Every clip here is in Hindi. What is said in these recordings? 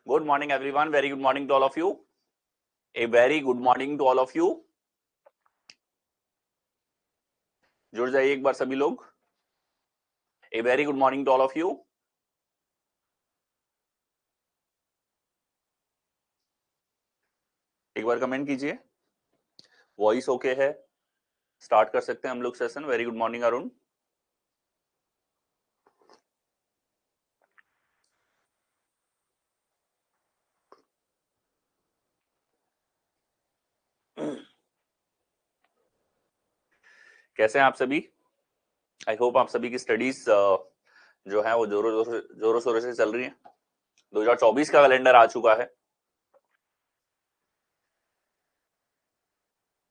Good morning, everyone. Very good morning to all of you. A very good morning to all of you. जुड़ जाइए एक बार सभी लोग. A very good morning to all of you. एक बार कमेंट कीजिए. वॉइस ओके है, स्टार्ट कर सकते हैं हम लोग session. Very good morning Arun. कैसे हैं आप सभी? आई होप आप सभी की स्टडीज जो है वो जोरों शोरों से चल रही है. 2024 का कैलेंडर आ चुका है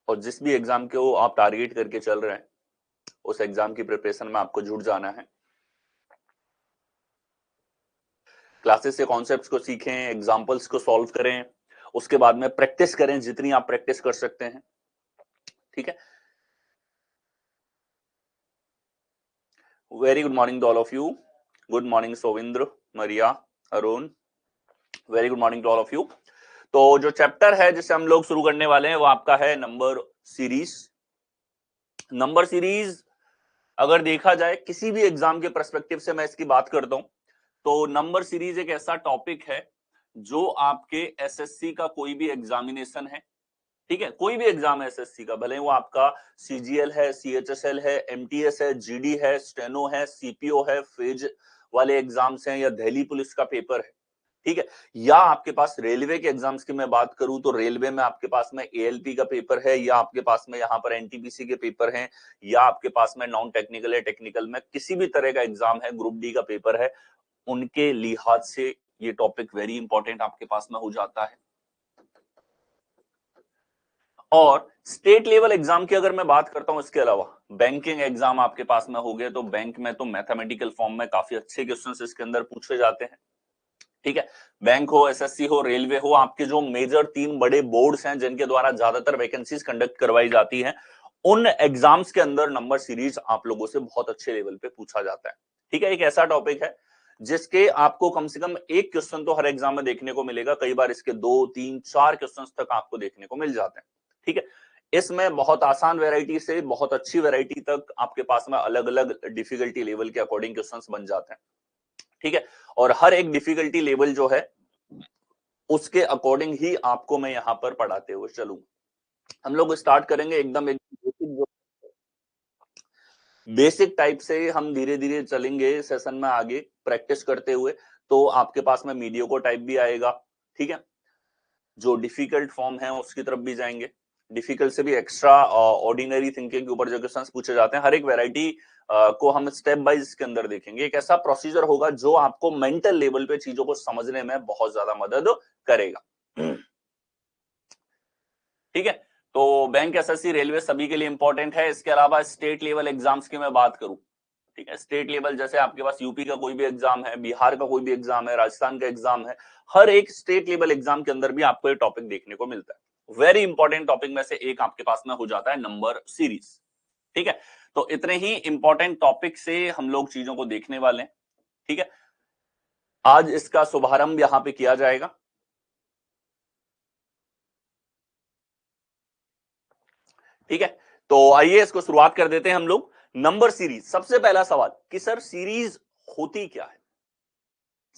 और जिस भी एग्जाम को आप टारगेट करके चल रहे हैं उस एग्जाम की प्रिपरेशन में आपको जुट जाना है. क्लासेस से कॉन्सेप्ट्स को सीखें, एग्जांपल्स को सॉल्व करें, उसके बाद में प्रैक्टिस करें जितनी आप प्रैक्टिस कर सकते हैं. ठीक है. Very good morning to all of you. Good morning Sovindra, Maria, Arun. Very good morning to all of you. तो जो चैप्टर है जिसे हम लोग शुरू करने वाले हैं वो आपका है नंबर सीरीज. नंबर सीरीज अगर देखा जाए किसी भी एग्जाम के पर्सपेक्टिव से मैं इसकी बात करता हूं तो नंबर सीरीज एक ऐसा टॉपिक है जो आपके एसएससी का कोई भी एग्जामिनेशन है, ठीक है, कोई भी एग्जाम है एसएससी का, भले वो आपका सीजीएल है, सीएचएसएल है, एमटीएस है, जीडी है, स्टेनो है, सीपीओ है, फेज वाले एग्जाम्स हैं, या दिल्ली पुलिस का पेपर है, ठीक है, या आपके पास रेलवे के एग्जाम्स की मैं बात करूं तो रेलवे में आपके पास में एएलपी का पेपर है, या आपके पास में यहाँ पर एनटीपीसी के पेपर हैं, या आपके पास में नॉन टेक्निकल या टेक्निकल में किसी भी तरह का एग्जाम है, ग्रुप डी का पेपर है, उनके लिहाज से ये टॉपिक वेरी इंपॉर्टेंट आपके पास में हो जाता है. और स्टेट लेवल एग्जाम की अगर मैं बात करता हूं, इसके अलावा बैंकिंग एग्जाम आपके पास में हो गए तो बैंक में तो मैथमेटिकल फॉर्म में काफी अच्छे क्वेश्चंस इसके अंदर पूछे जाते हैं. ठीक है, बैंक हो, एसएससी हो, रेलवे हो, आपके जो मेजर 3 बड़े बोर्ड्स हैं जिनके द्वारा ज्यादातर वैकेंसीज कंडक्ट करवाई जाती हैं, उन एग्जाम्स के अंदर नंबर सीरीज आप लोगों से बहुत अच्छे लेवल पे पूछा जाता है. ठीक है, एक ऐसा टॉपिक है जिसके आपको कम से कम एक क्वेश्चन तो हर एग्जाम में देखने को मिलेगा, कई बार इसके 2, 3, 4 क्वेश्चन तक आपको देखने को मिल जाते हैं. ठीक है, इसमें बहुत आसान वेराइटी से बहुत अच्छी वेराइटी तक आपके पास में अलग अलग डिफिकल्टी लेवल के अकॉर्डिंग क्वेश्चंस बन जाते हैं. ठीक है, और हर एक डिफिकल्टी लेवल जो है उसके अकॉर्डिंग ही आपको मैं यहां पर पढ़ाते हुए चलूंगा. हम लोग स्टार्ट करेंगे एकदम एक बेसिक टाइप से, हम धीरे धीरे चलेंगे सेशन में आगे प्रैक्टिस करते हुए, तो आपके पास में मीडियोको टाइप भी आएगा. ठीक है, जो डिफिकल्ट फॉर्म है उसकी तरफ भी जाएंगे, डिफिकल्ट से भी एक्स्ट्रा ऑर्डिनरी थिंकिंग के ऊपर जो क्वेश्चंस पूछे जाते हैं, हर एक वैरायटी को हम स्टेप बाय इसके अंदर देखेंगे. एक ऐसा प्रोसीजर होगा जो आपको मेंटल लेवल पे चीजों को समझने में बहुत ज्यादा मदद करेगा. ठीक है, तो बैंक, एसएससी, रेलवे सभी के लिए इंपॉर्टेंट है. इसके अलावा स्टेट लेवल एग्जाम्स की मैं बात करूं, ठीक है, स्टेट लेवल जैसे आपके पास यूपी का कोई भी एग्जाम है, बिहार का कोई भी एग्जाम है, राजस्थान का एग्जाम है, हर एक स्टेट लेवल एग्जाम के अंदर भी आपको ये टॉपिक देखने को मिलता है. वेरी इंपॉर्टेंट टॉपिक में से एक आपके पास में हो जाता है नंबर सीरीज. ठीक है, तो इतने ही इंपॉर्टेंट टॉपिक से हम लोग चीजों को देखने वाले हैं. ठीक है, आज इसका शुभारंभ यहां पे किया जाएगा. ठीक है, तो आइए इसको शुरुआत कर देते हैं हम लोग. नंबर सीरीज, सबसे पहला सवाल कि सर सीरीज होती क्या है,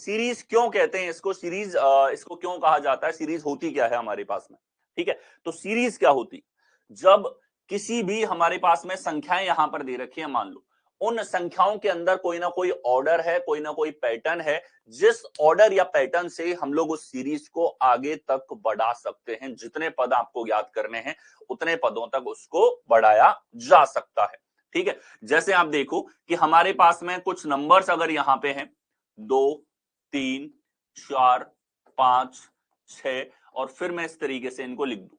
सीरीज क्यों कहते हैं इसको, सीरीज इसको क्यों कहा जाता है, सीरीज होती क्या है हमारे पास में. ठीक है, तो सीरीज क्या होती, जब किसी भी हमारे पास में संख्याएं यहां पर दे रखी है, मान लो उन संख्याओं के अंदर कोई ना कोई ऑर्डर है, कोई ना कोई पैटर्न है, जिस ऑर्डर या पैटर्न से हम लोग उस सीरीज को आगे तक बढ़ा सकते हैं. जितने पद आपको याद करने हैं उतने पदों तक उसको बढ़ाया जा सकता है. ठीक है, जैसे आप देखो कि हमारे पास में कुछ नंबर्स अगर यहां पे हैं 2, 3, 4, 5, 6, और फिर मैं इस तरीके से इनको लिख दूं.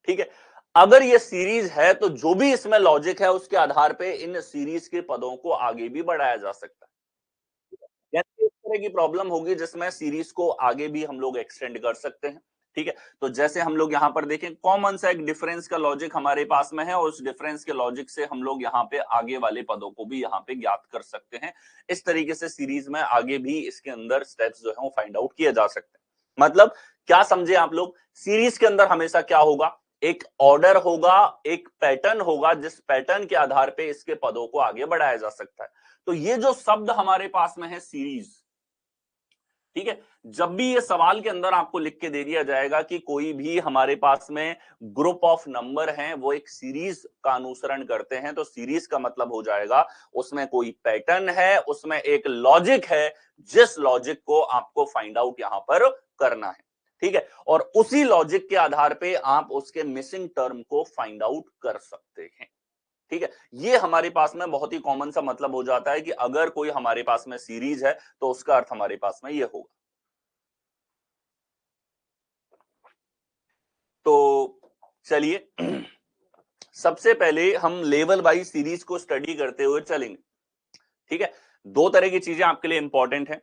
ठीक है, अगर ये सीरीज है तो जो भी इसमें लॉजिक है उसके आधार पे इन सीरीज के पदों को आगे भी बढ़ाया जा सकता है. यानी इस तरह की प्रॉब्लम होगी जिसमें सीरीज को आगे भी हम लोग एक्सटेंड कर सकते हैं. ठीक है, तो जैसे हम लोग यहां पर देखें, कॉमन सा एक डिफरेंस का लॉजिक हमारे पास में है और उस डिफरेंस के लॉजिक से हम लोग यहाँ पे आगे वाले पदों को भी यहाँ पे ज्ञात कर सकते हैं. इस तरीके से सीरीज में आगे भी इसके अंदर स्टेप्स जो है वो फाइंड आउट किए जा सकते हैं. मतलब क्या समझे आप लोग, सीरीज के अंदर हमेशा क्या होगा, एक ऑर्डर होगा, एक पैटर्न होगा, जिस पैटर्न के आधार पे इसके पदों को आगे बढ़ाया जा सकता है। तो ये जो शब्द हमारे पास में है सीरीज, ठीक है, जब भी ये सवाल के अंदर आपको लिख के दे दिया जाएगा कि कोई भी हमारे पास में ग्रुप ऑफ नंबर हैं वो एक सीरीज का अनुसरण करते हैं, तो सीरीज का मतलब हो जाएगा उसमें कोई पैटर्न है, उसमें एक लॉजिक है, जिस लॉजिक को आपको फाइंड आउट यहां पर करना है, ठीक है, और उसी लॉजिक के आधार पे आप उसके मिसिंग टर्म को फाइंड आउट कर सकते हैं, ठीक है। ये हमारे पास में बहुत ही कॉमन सा मतलब हो जाता है कि अगर कोई हमारे पास में सीरीज है तो उसका अर्थ हमारे पास में ये होगा। तो चलिए सबसे पहले हम लेवल वाइज सीरीज को स्टडी करते हुए चलेंगे, ठीक है। दो तरह की चीजें आपके लिए इंपॉर्टेंट है,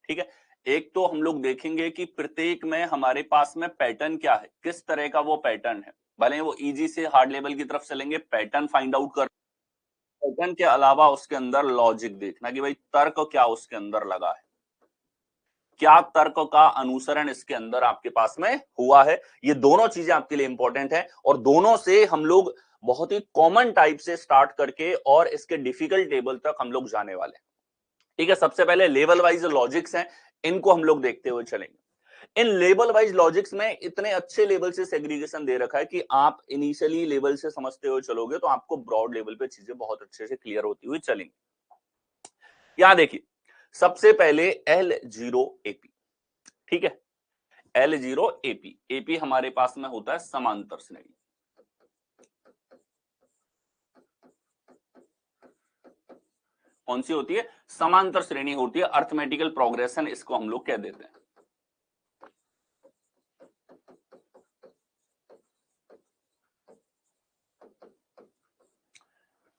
ठीक है। एक तो हम लोग देखेंगे कि प्रत्येक में हमारे पास में पैटर्न क्या है, किस तरह का वो पैटर्न है, भले वो इजी से हार्ड लेवल की तरफ चलेंगे, पैटर्न फाइंड आउट कर, पैटर्न के अलावा उसके अंदर लॉजिक देखना कि भाई तर्क क्या उसके अंदर लगा है, क्या तर्क का अनुसरण इसके अंदर आपके पास में हुआ है। ये दोनों चीजें आपके लिए इंपॉर्टेंट है और दोनों से हम लोग बहुत ही कॉमन टाइप से स्टार्ट करके और इसके डिफिकल्ट टेबल तक हम लोग जाने वाले हैं, ठीक है। सबसे पहले लेवल वाइज लॉजिक्स हैं, इनको हम लोग देखते हुए चलेंगे। इन लेवल वाइज लॉजिक्स में इतने अच्छे लेवल से सेग्रीगेशन दे रखा है कि आप इनिशियली लेवल से समझते हुए चलोगे तो आपको ब्रॉड लेवल पे चीजें बहुत अच्छे से क्लियर होती हुई चलेंगी। यहां देखिए, सबसे पहले L0AP, ठीक है, L0AP, एपी हमारे पास में होता है समांतर श्रेणी, कौन सी होती है, समांतर श्रेणी होती है, अर्थमेटिकल प्रोग्रेशन इसको हम लोग कह देते हैं,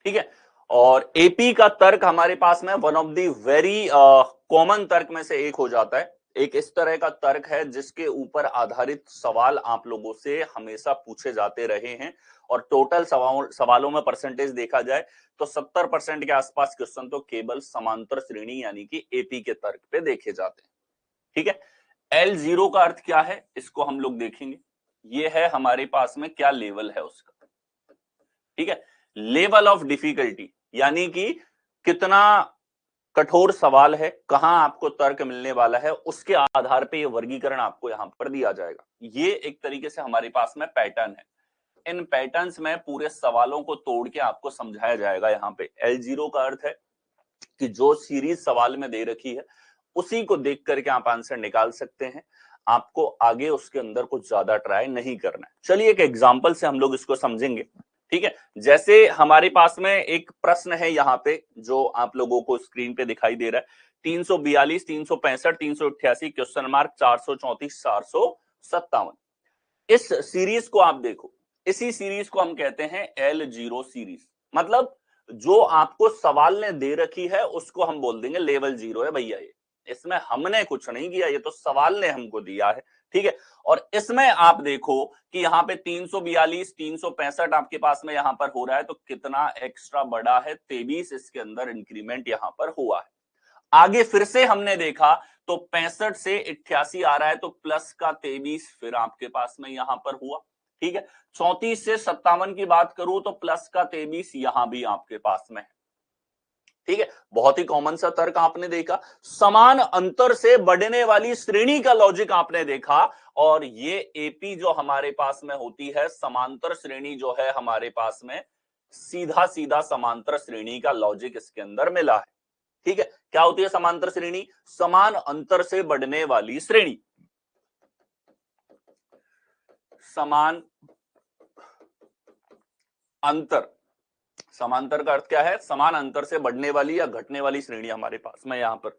ठीक है। और एपी का तर्क हमारे पास में one of the very common तर्क में से एक हो जाता है, एक इस तरह का तर्क है जिसके ऊपर आधारित सवाल आप लोगों से हमेशा पूछे जाते रहे हैं और टोटल सवालों में परसेंटेज देखा जाए तो 70% के आसपास क्वेश्चन तो केवल समांतर श्रेणी यानी कि एपी के तर्क पे देखे जाते हैं, ठीक है। L0 का अर्थ क्या है इसको हम लोग देखेंगे, ये है हमारे पास में क्या लेवल है उसका, ठीक है, लेवल ऑफ डिफिकल्टी यानी कि कितना कठोर सवाल है, कहां आपको तर्क मिलने वाला है, उसके आधार पे ये वर्गीकरण आपको यहां पर दिया जाएगा। ये एक तरीके से हमारे पास में पैटर्न है, इन पैटर्न्स में पूरे सवालों को तोड़ के आपको समझाया जाएगा। यहाँ पे L0 का अर्थ है कि जो सीरीज सवाल में दे रखी है उसी को देख करके आप आंसर निकाल सकते हैं, आपको आगे उसके अंदर कुछ ज्यादा ट्राई नहीं करना है। चलिए एक एग्जांपल से हम लोग इसको समझेंगे, ठीक है। जैसे हमारे पास में एक प्रश्न है यहाँ पे जो आप लोगों को स्क्रीन पे दिखाई दे रहा है, 342, 365, 388, क्वेश्चन मार्क 434, 457। इस सीरीज को आप देखो, इसी सीरीज को हम कहते हैं L0 सीरीज, मतलब जो आपको सवाल ने दे रखी है उसको हम बोल देंगे लेवल 0 है भैया, ये इसमें हमने कुछ नहीं किया, ये तो सवाल ने हमको दिया है, ठीक है। और इसमें आप देखो कि यहाँ पे 342, 365 आपके पास में यहाँ पर हो रहा है, तो कितना एक्स्ट्रा बड़ा है, 23 इसके अंदर इंक्रीमेंट यहाँ पर हुआ है। आगे फिर से हमने देखा तो 65 से 88 आ रहा है, तो प्लस का 23 फिर आपके पास में यहां पर हुआ, ठीक है। 34 से 57 की बात करूं तो प्लस का 23 यहां भी आपके पास में है, ठीक है। बहुत ही कॉमन सा तर्क आपने देखा, समान अंतर से बढ़ने वाली श्रेणी का लॉजिक आपने देखा, और ये एपी जो हमारे पास में होती है समांतर श्रेणी जो है हमारे पास में, सीधा सीधा समांतर श्रेणी का लॉजिक इसके अंदर मिला है, ठीक है। क्या होती है समांतर श्रेणी, समान अंतर से बढ़ने वाली श्रेणी, समान अंतर, समांतर का अर्थ क्या है, समान अंतर से बढ़ने वाली या घटने वाली श्रेणी हमारे पास में यहां पर,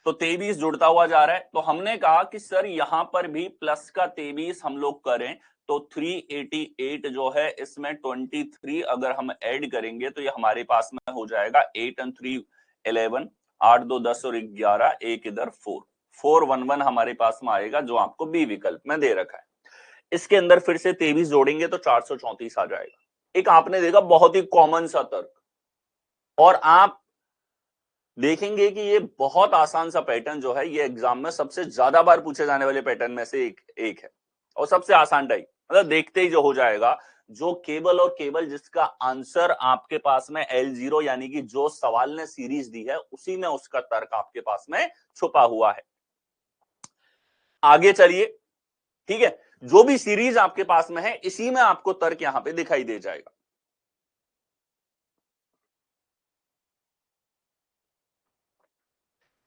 तो 23 जुड़ता हुआ जा रहा है। तो हमने कहा कि सर यहां पर भी प्लस का 23 हम लोग करें तो 388 जो है, इसमें 23 अगर हम ऐड करेंगे तो ये हमारे पास में हो जाएगा 8 और 3 11, 8 2 10 और 11, एक इधर 4 411 हमारे पास में आएगा जो आपको बी विकल्प में दे रखा है। इसके अंदर फिर से 23 जोड़ेंगे तो 434 आ जाएगा। एक आपने देखा बहुत ही कॉमन सा तर्क, और आप देखेंगे कि ये बहुत आसान सा पैटर्न जो है, ये एग्जाम में सबसे ज्यादा बार पूछे जाने वाले पैटर्न में से एक है और सबसे आसान टाइप, मतलब देखते ही जो हो जाएगा। जो केवल और केवल जिसका आंसर आपके पास में L0 यानी कि जो सवाल ने सीरीज दी है उसी में उसका तर्क आपके पास में छुपा हुआ है। आगे चलिए, ठीक है, जो भी सीरीज आपके पास में है इसी में आपको तर्क यहां पे दिखाई दे जाएगा।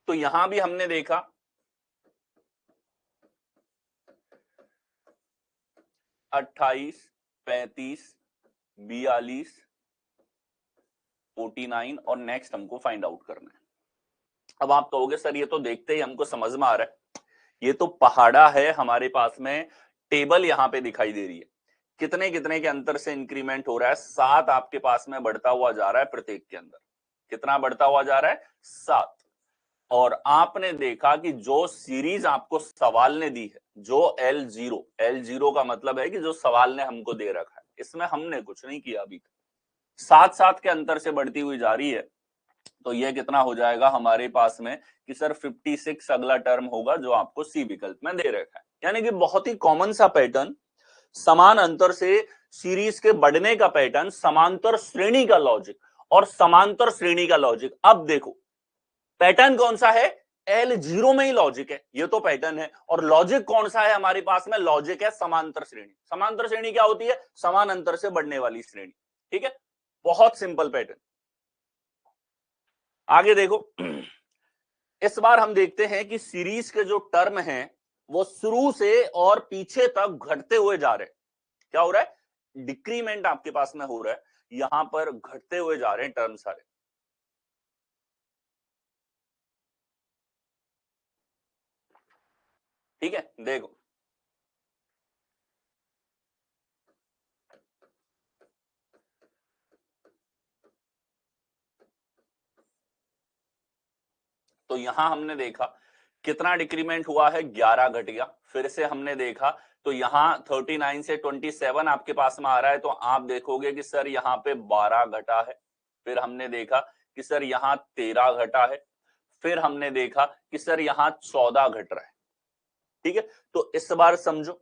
तो यहां भी हमने देखा 28, 35, 42, 49 और नेक्स्ट हमको फाइंड आउट करना है। अब आप कहोगे सर ये तो देखते ही हमको समझ में आ रहा है, ये तो पहाड़ा है हमारे पास में, टेबल यहां पे दिखाई दे रही है, कितने कितने के अंतर से इंक्रीमेंट हो रहा है, 7 आपके पास में बढ़ता हुआ जा रहा है प्रत्येक के अंदर। कितना बढ़ता हुआ जा रहा है? 7। और आपने देखा कि जो सीरीज आपको सवाल ने दी है, जो L0 का मतलब है कि जो सवाल ने हमको दे रखा है, इसमें हमने कुछ नहीं किया अभी तक, 7-7 के अंतर से बढ़ती हुई जा रही है। तो ये कितना हो जाएगा हमारे पास में कि सर 56 अगला टर्म होगा जो आपको सी विकल्प में दे रखा है। यानी कि बहुत ही कॉमन सा पैटर्न, समान अंतर से सीरीज के बढ़ने का पैटर्न, समांतर श्रेणी का लॉजिक और समांतर श्रेणी का लॉजिक। अब देखो पैटर्न कौन सा है? L0 में ही लॉजिक है, ये तो पैटर्न है। और लॉजिक कौन सा है हमारे पास में? लॉजिक है समांतर श्रेणी। समांतर श्रेणी क्या होती है? समान अंतर से बढ़ने वाली श्रेणी। ठीक है, बहुत सिंपल पैटर्न। आगे देखो, इस बार हम देखते हैं कि सीरीज के जो टर्म हैं वो शुरू से और पीछे तक घटते हुए जा रहे हैं। क्या हो रहा है? डिक्रीमेंट आपके पास में हो रहा है, यहां पर घटते हुए जा रहे हैं टर्म सारे। ठीक है, देखो तो यहां हमने देखा कितना डिक्रीमेंट हुआ है, 11 घट गया। फिर से हमने देखा तो यहां 39 से 27 आपके पास में आ रहा है, तो आप देखोगे कि सर यहां पे 12 घटा है। फिर हमने देखा कि सर यहां 13 घटा है। फिर हमने देखा कि सर यहां 14 घट रहा है। ठीक है, तो इस बार समझो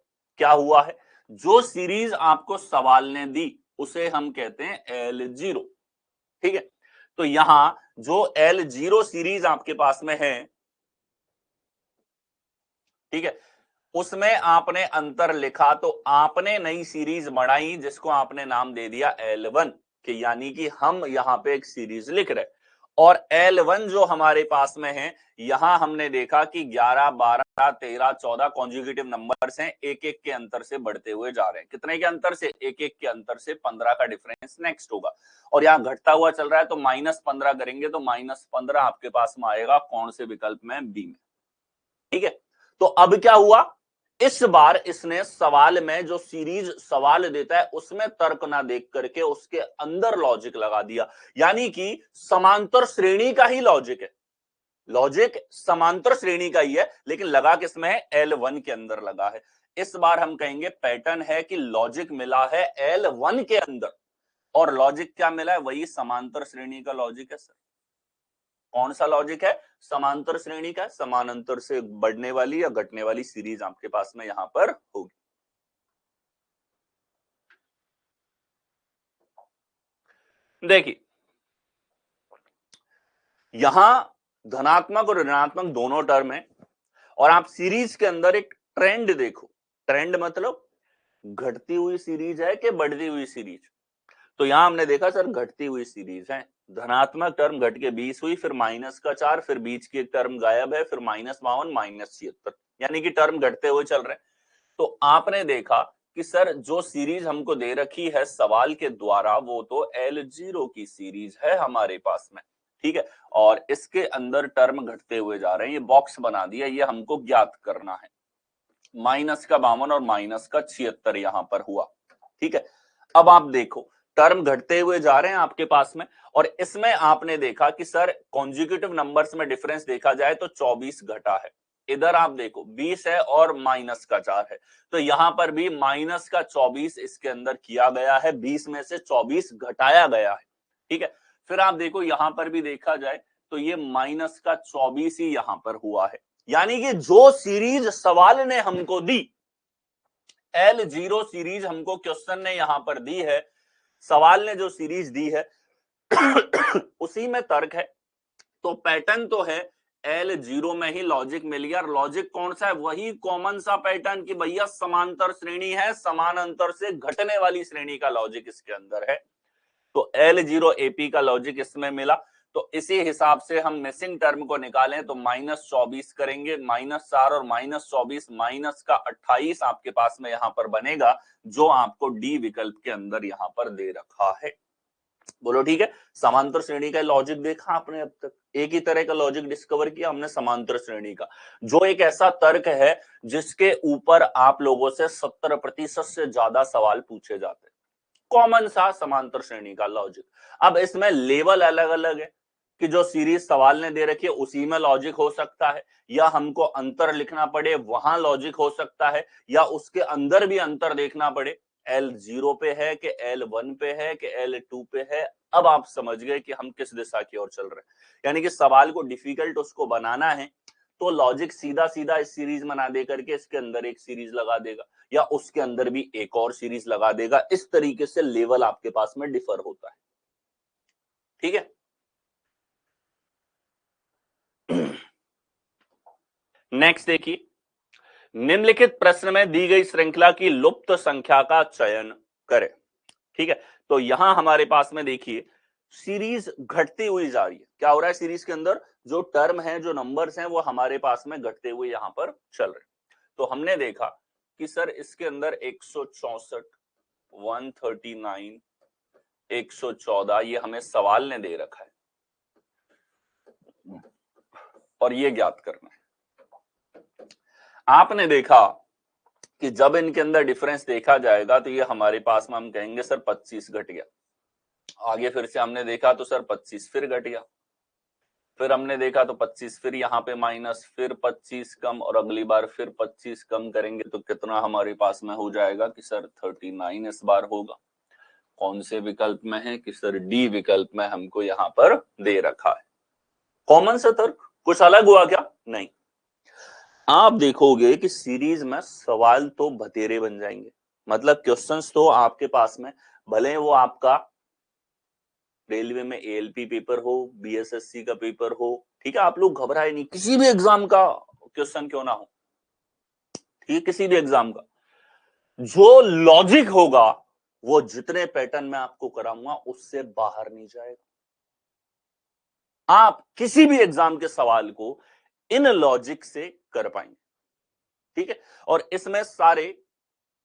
क्या हुआ है। जो सीरीज आपको सवाल ने दी उसे हम कहते हैं L0। ठीक है, तो यहां जो L0 सीरीज आपके पास में है, ठीक है, उसमें आपने अंतर लिखा, तो आपने नई सीरीज बढ़ाई जिसको आपने नाम दे दिया L1 कि यानी कि हम यहां पे एक सीरीज लिख रहे। और L1 जो हमारे पास में है, यहां हमने देखा कि 11, 12, 13, 14 कॉन्जुगेटिव नंबर्स हैं, एक एक के अंतर से बढ़ते हुए जा रहे हैं। कितने के अंतर से? एक एक के अंतर से 15 का डिफरेंस नेक्स्ट होगा। और यहाँ घटता हुआ चल रहा है तो -15 करेंगे तो -15 आपके पास में आएगा कौन से विकल्प में? बी में। ठीक है, तो अब क्या हुआ, इस बार इसने सवाल में जो सीरीज सवाल देता है उसमें तर्क ना देख करके उसके अंदर लॉजिक लगा दिया। यानी कि समांतर श्रेणी का ही लॉजिक है, लॉजिक समांतर श्रेणी का ही है, लेकिन लगा किसमें है? L1 के अंदर लगा है। इस बार हम कहेंगे पैटर्न है कि लॉजिक मिला है L1 के अंदर। और लॉजिक क्या मिला है? वही समांतर श्रेणी का लॉजिक है सर। कौन सा लॉजिक है? समांतर श्रेणी का, समानांतर से बढ़ने वाली या घटने वाली सीरीज आपके पास में यहां पर होगी। देखिए यहां धनात्मक और ऋणात्मक दोनों टर्म है, और आप सीरीज के अंदर एक ट्रेंड देखो। ट्रेंड मतलब घटती हुई सीरीज है कि बढ़ती हुई सीरीज? तो यहां हमने देखा सर घटती हुई सीरीज है। धनात्मक टर्म घट के 20 हुई, फिर -4, फिर बीच की एक टर्म गायब है, फिर -52, -76, यानी कि टर्म घटते हुए चल रहे हैं। तो आपने देखा कि सर जो सीरीज हमको दे रखी है सवाल के द्वारा वो तो L0 की सीरीज है हमारे पास में। ठीक है, और इसके अंदर टर्म घटते हुए जा रहे हैं, ये बॉक्स बना दिया, ये हमको ज्ञात करना है। -52 और -76 यहां पर हुआ। ठीक है, अब आप देखो टर्म घटते हुए जा रहे हैं आपके पास में, और इसमें आपने देखा कि सर कॉन्जिक्यूटिव नंबर्स में डिफरेंस देखा जाए तो 24 घटा है। इधर आप देखो 20 है और -4 है, तो यहां पर भी -24 इसके अंदर किया गया है, 20 में से 24 घटाया गया है। ठीक है, फिर आप देखो यहां पर भी देखा जाए तो ये माइनस का 24 ही यहां पर हुआ है। यानी कि जो सीरीज सवाल ने हमको दी, L0 सीरीज हमको क्वेश्चन ने यहां पर दी है, सवाल ने जो सीरीज दी है उसी में तर्क है। तो पैटर्न तो है L0 में ही, लॉजिक मिल गया। लॉजिक कौन सा है? वही कॉमन सा पैटर्न कि भैया समांतर श्रेणी है, समान अंतर से घटने वाली श्रेणी का लॉजिक इसके अंदर है। तो L0 AP का लॉजिक इसमें मिला। तो इसी हिसाब से हम मिसिंग टर्म को निकालें तो -24 करेंगे, -4 और -24 माइनस का 28 आपके पास में यहां पर बनेगा, जो आपको डी विकल्प के अंदर यहां पर दे रखा है। बोलो ठीक है। समांतर श्रेणी का लॉजिक देखा आपने, अब तक एक ही तरह का लॉजिक डिस्कवर किया हमने समांतर श्रेणी का, जो एक ऐसा तर्क है जिसके ऊपर आप लोगों से 70% से ज्यादा सवाल पूछे जाते हैं। कॉमन सा समांतर श्रेणी का लॉजिक। अब इसमें लेवल अलग अलग है कि जो सीरीज सवाल ने दे रखी है उसी में लॉजिक हो सकता है, या हमको अंतर लिखना पड़े वहां लॉजिक हो सकता है, या उसके अंदर भी अंतर देखना पड़े, L0 पे है कि L1 पे है कि L2 पे है। अब आप समझ गए कि हम किस दिशा की ओर चल रहे हैं। यानी कि सवाल को डिफिकल्ट उसको बनाना है तो लॉजिक सीधा सीधा इस सीरीज बना दे करके इसके अंदर एक सीरीज लगा देगा, या उसके अंदर भी एक और सीरीज लगा देगा। इस तरीके से लेवल आपके पास में डिफर होता है। ठीक है। नेक्स्ट देखिए, निम्नलिखित प्रश्न में दी गई श्रृंखला की लुप्त संख्या का चयन करें। ठीक है, तो यहां हमारे पास में देखिए सीरीज घटती हुई जा रही है। क्या हो रहा है सीरीज के अंदर? जो टर्म है, जो नंबर्स हैं, वो हमारे पास में घटते हुए यहां पर चल रहे। तो हमने देखा कि सर इसके अंदर 164, 139, 114 ये हमें सवाल ने दे रखा है और ये ज्ञात करना है। आपने देखा कि जब इनके अंदर डिफरेंस देखा जाएगा तो ये हमारे पास में हम कहेंगे सर 25 घट गया। आगे फिर से हमने देखा तो सर 25 फिर घट गया, फिर हमने देखा तो 25 फिर यहाँ पे माइनस, फिर 25 कम, और अगली बार फिर 25 कम करेंगे तो कितना हमारे पास में हो जाएगा कि सर 39 इस बार होगा। कौन से विकल्प में है? कि सर डी विकल्प में हमको यहाँ पर दे रखा है। कॉमन सा तर्क, कुछ अलग हुआ क्या? नहीं। आप देखोगे कि सीरीज में सवाल तो बतेरे बन जाएंगे, मतलब क्वेश्चंस तो आपके पास में, भले वो आपका रेलवे में ALP पेपर हो, BSSC का पेपर हो, ठीक है, आप लोग घबराए नहीं, किसी भी एग्जाम का क्वेश्चन क्यों ना हो, ठीक है, किसी भी एग्जाम का, जो लॉजिक होगा वो जितने पैटर्न में आपको कराऊंगा उससे बाहर नहीं जाएगा। आप किसी भी एग्जाम के सवाल को इन लॉजिक से कर पाएंगे। ठीक है, और इसमें सारे,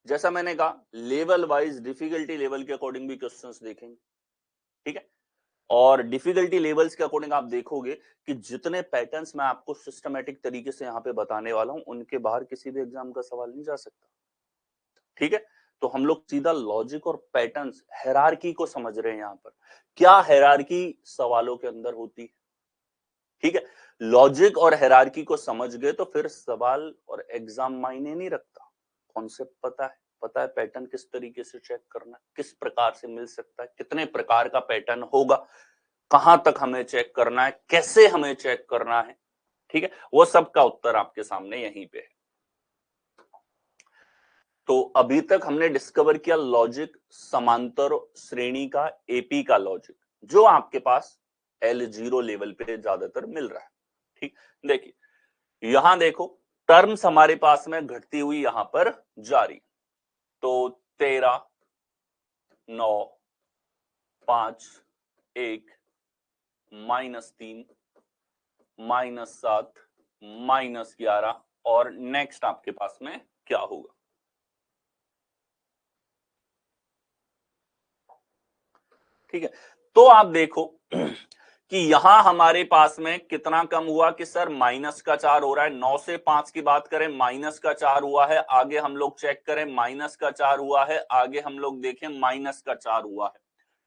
जैसा मैंने कहा, लेवल वाइज डिफिकल्टी लेवल के अकॉर्डिंग भी क्वेश्चंस देखेंगे। ठीक है, और डिफिकल्टी लेवल्स के अकॉर्डिंग आप देखोगे कि जितने पैटर्न्स मैं आपको सिस्टमैटिक तरीके से यहां पे बताने वाला हूं उनके बाहर किसी भी एग्जाम का सवाल नहीं जा सकता। ठीक है, तो हम लोग सीधा लॉजिक और पैटर्न्स, हायरार्की को समझ रहे हैं। यहां पर क्या हायरार्की सवालों के अंदर होती है। ठीक है, लॉजिक और हायरार्की को समझ गए तो फिर सवाल और एग्जाम मायने नहीं रखता। कॉन्सेप्ट पता है पैटर्न किस तरीके से चेक करना है, किस प्रकार से मिल सकता है, कितने प्रकार का पैटर्न होगा, कहां तक हमें चेक करना है, कैसे हमें चेक करना है। ठीक है, वो सब का उत्तर आपके सामने यहीं पे है। तो अभी तक हमने डिस्कवर किया लॉजिक, समांतर श्रेणी का, AP का लॉजिक, जो आपके पास L0 लेवल पे ज्यादातर मिल रहा है। ठीक, देखिए यहां देखो टर्म्स हमारे पास में घटती हुई यहां पर जारी। तो 13, 9, 5, 1, -3, -7, -11, और नेक्स्ट आपके पास में क्या होगा? ठीक है, तो आप देखो कि यहां हमारे पास में कितना कम हुआ कि सर -4 हो रहा है। 9 से 5 की बात करें, -4 हुआ है। आगे हम लोग चेक करें, -4 हुआ है। आगे हम लोग देखें, -4 हुआ है।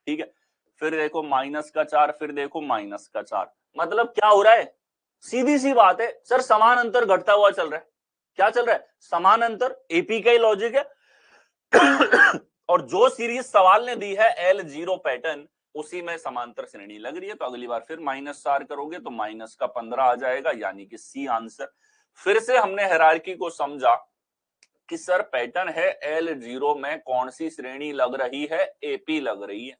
ठीक है, फिर देखो -4, फिर देखो -4। मतलब क्या हो रहा है? सीधी सी बात है सर, समान अंतर घटता हुआ चल रहा है। क्या चल रहा है? समान अंतर। AP का ही लॉजिक है। और जो सीरीज सवाल ने दी है L0 पैटर्न, उसी में समांतर श्रेणी लग रही है, तो अगली बार फिर -4 करोगे तो -15 आ जाएगा, यानी कि सी आंसर। फिर से हमने हायरार्की को समझा कि सर पैटर्न है L0 में कौन सी श्रेणी लग रही है, एपी लग रही है।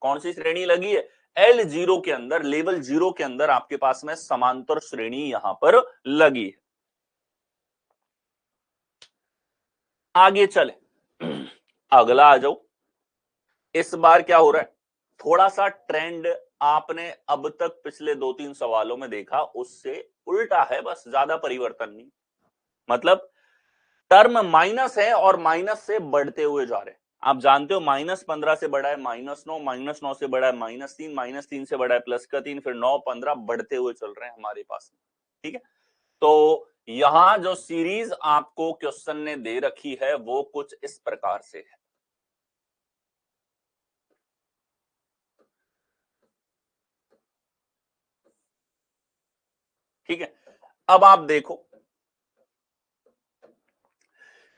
कौन सी श्रेणी लगी है? L0 के अंदर, लेवल 0 के अंदर आपके पास में समांतर श्रेणी यहां पर लगी है। आगे चले, अगला आ जाओ। इस बार क्या हो रहा है, थोड़ा सा ट्रेंड आपने अब तक पिछले 2-3 सवालों में देखा उससे उल्टा है, बस ज्यादा परिवर्तन नहीं। मतलब टर्म माइनस है और माइनस से बढ़ते हुए जा रहे हैं। आप जानते हो -15 से बड़ा है -9, -9 से बड़ा है -3, -3 से बड़ा है +3, फिर 9, 15 बढ़ते हुए चल रहे हैं हमारे पास। ठीक है, तो यहां जो सीरीज आपको क्वेश्चन ने दे रखी है वो कुछ इस प्रकार से है। ठीक है, अब आप देखो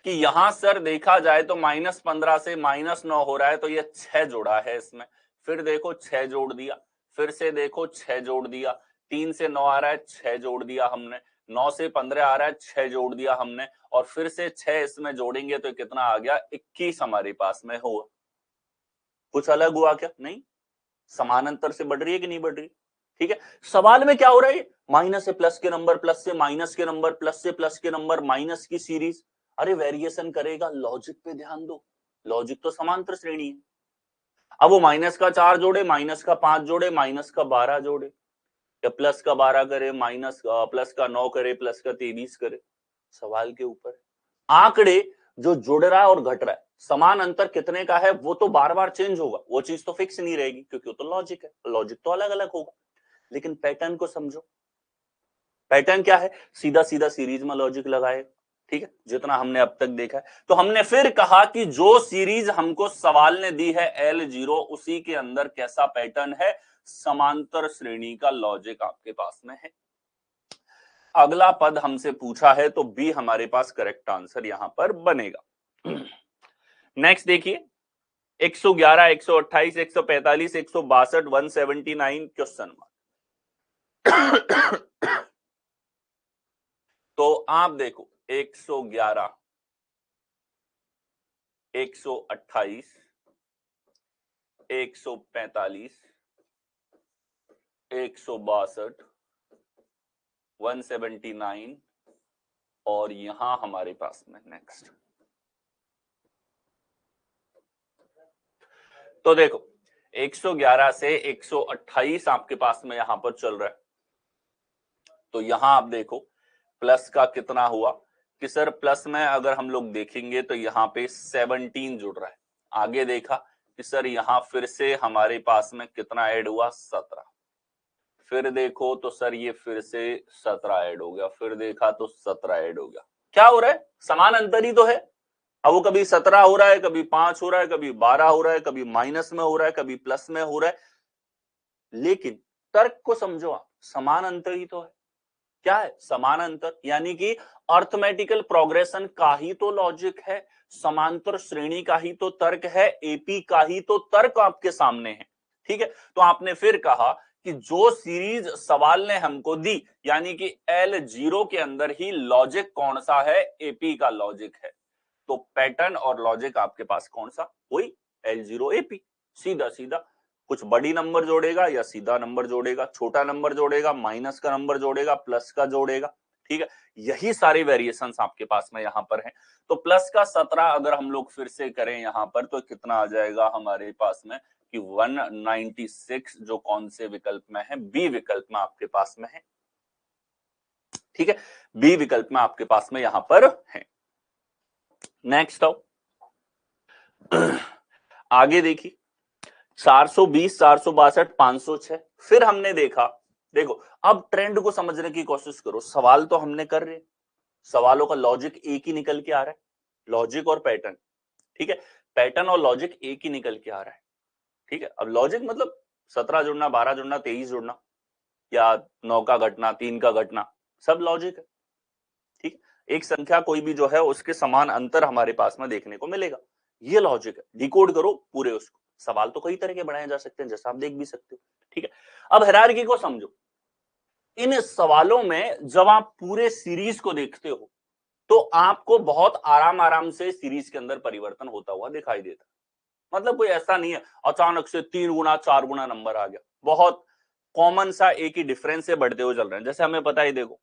कि यहां सर देखा जाए तो -15 से -9 हो रहा है, तो ये 6 जोड़ा है इसमें। फिर देखो 6 जोड़ दिया, फिर से देखो 6 जोड़ दिया, 3 से 9 आ रहा है, 6 जोड़ दिया हमने, 9 से 15 आ रहा है, 6 जोड़ दिया हमने, और फिर से 6 इसमें जोड़ेंगे तो कितना आ गया, 21 हमारे पास में हुआ। कुछ अलग हुआ क्या? नहीं, समानांतर से बढ़ रही है कि नहीं बढ़ रही? ठीक है, सवाल में क्या हो रहा है, माइनस से प्लस के नंबर, प्लस से माइनस के नंबर, प्लस से प्लस के नंबर, माइनस की सीरीज। अरे वेरिएशन करेगा, लॉजिक पे ध्यान दो, लॉजिक तो समांतर श्रेणी है। अब वो माइनस का 4 जोड़े, माइनस का 5 जोड़े, माइनस का 12 जोड़े, या प्लस का 12 करे, माइनस प्लस का 9 करे, प्लस का 23 करे, सवाल के ऊपर। आंकड़े जो जुड़ रहा है और घट रहा है, समान अंतर कितने का है, वो तो बार बार चेंज होगा, वो चीज तो फिक्स नहीं रहेगी, क्योंकि वो तो लॉजिक है, लॉजिक तो अलग अलग होगा। लेकिन पैटर्न को समझो, पैटर्न क्या है, सीधा सीधा सीरीज में लॉजिक लगाए। ठीक है, जितना हमने अब तक देखा है। तो हमने फिर कहा कि जो सीरीज हमको सवाल ने दी है L0, उसी के अंदर कैसा पैटर्न है, समांतर श्रेणी का लॉजिक आपके पास में है। अगला पद हमसे पूछा है, तो बी हमारे पास करेक्ट आंसर यहां पर बनेगा। नेक्स्ट देखिए, 111, 128, 145, 162, 179 क्वेश्चन मार्क। तो आप देखो 111, 128, 145, 162, 179 और यहां हमारे पास में नेक्स्ट। तो देखो 111 से 128 आपके पास में यहां पर चल रहा है। तो यहां आप देखो प्लस का कितना हुआ कि सर प्लस में अगर हम लोग देखेंगे तो यहाँ पे 17 जुड़ रहा है। आगे देखा कि सर यहाँ फिर से हमारे पास में कितना ऐड हुआ, 17। फिर देखो तो सर ये फिर से 17 ऐड हो गया, फिर देखा तो 17 ऐड हो गया। क्या हो रहा है, समान अंतर ही तो है। अब वो कभी 17 हो रहा है, कभी 5 हो रहा है, कभी 12 हो रहा है, कभी माइनस में हो रहा है, कभी प्लस में हो रहा है, लेकिन तर्क को समझो आप, समान अंतर ही तो है। क्या है, समान अंतर, यानी कि अर्थमेटिकल प्रोग्रेशन का ही तो लॉजिक है, समांतर श्रेणी का ही तो तर्क है, एपी का ही तो तर्क आपके सामने है। ठीक है, तो आपने फिर कहा कि जो सीरीज सवाल ने हमको दी, यानी कि L0 के अंदर ही लॉजिक कौन सा है, एपी का लॉजिक है। तो पैटर्न और लॉजिक आपके पास कौन सा, वही L0 एपी। सीधा सीधा कुछ बड़ी नंबर जोड़ेगा या सीधा नंबर जोड़ेगा, छोटा नंबर जोड़ेगा, माइनस का नंबर जोड़ेगा, प्लस का जोड़ेगा। ठीक है, यही सारे वेरिएशंस आपके पास में यहां पर हैं। तो प्लस का 17 अगर हम लोग फिर से करें यहां पर, तो कितना आ जाएगा हमारे पास में कि 196, जो कौन से विकल्प में है, बी विकल्प में आपके पास में है। ठीक है, बी विकल्प में आपके पास में यहां पर है। नेक्स्ट आओ, आगे देखिए 420, 462, 506। फिर हमने देखा, देखो अब ट्रेंड को समझने की कोशिश करो। सवाल तो हमने कर रहे, सवालों का लॉजिक एक ही निकल के आ रहा है, लॉजिक और पैटर्न। ठीक है, पैटर्न और लॉजिक एक ही निकल के आ रहा है। ठीक है, अब लॉजिक मतलब 17 जुड़ना, 12 जुड़ना, 23 जुड़ना, या 9 का घटना, 3 का घटना, सब लॉजिक है। ठीक, एक संख्या कोई भी जो है उसके समान अंतर हमारे पास में देखने को मिलेगा, ये लॉजिक है। डिकोड करो पूरे उसको, सवाल तो कई तरह के बनाए जा सकते हैं, जैसा आप देख भी सकते हो। ठीक है, अब हायरार्की को समझो। इन सवालों में जब आप पूरे सीरीज को देखते हो तो आपको बहुत आराम आराम से सीरीज के अंदर परिवर्तन होता हुआ दिखाई देता है। मतलब कोई ऐसा नहीं है अचानक से 3 गुना 4 गुना नंबर आ गया, बहुत कॉमन सा एक ही डिफरेंस से बढ़ते हुए चल रहे हैं। जैसे हमें पता ही, देखो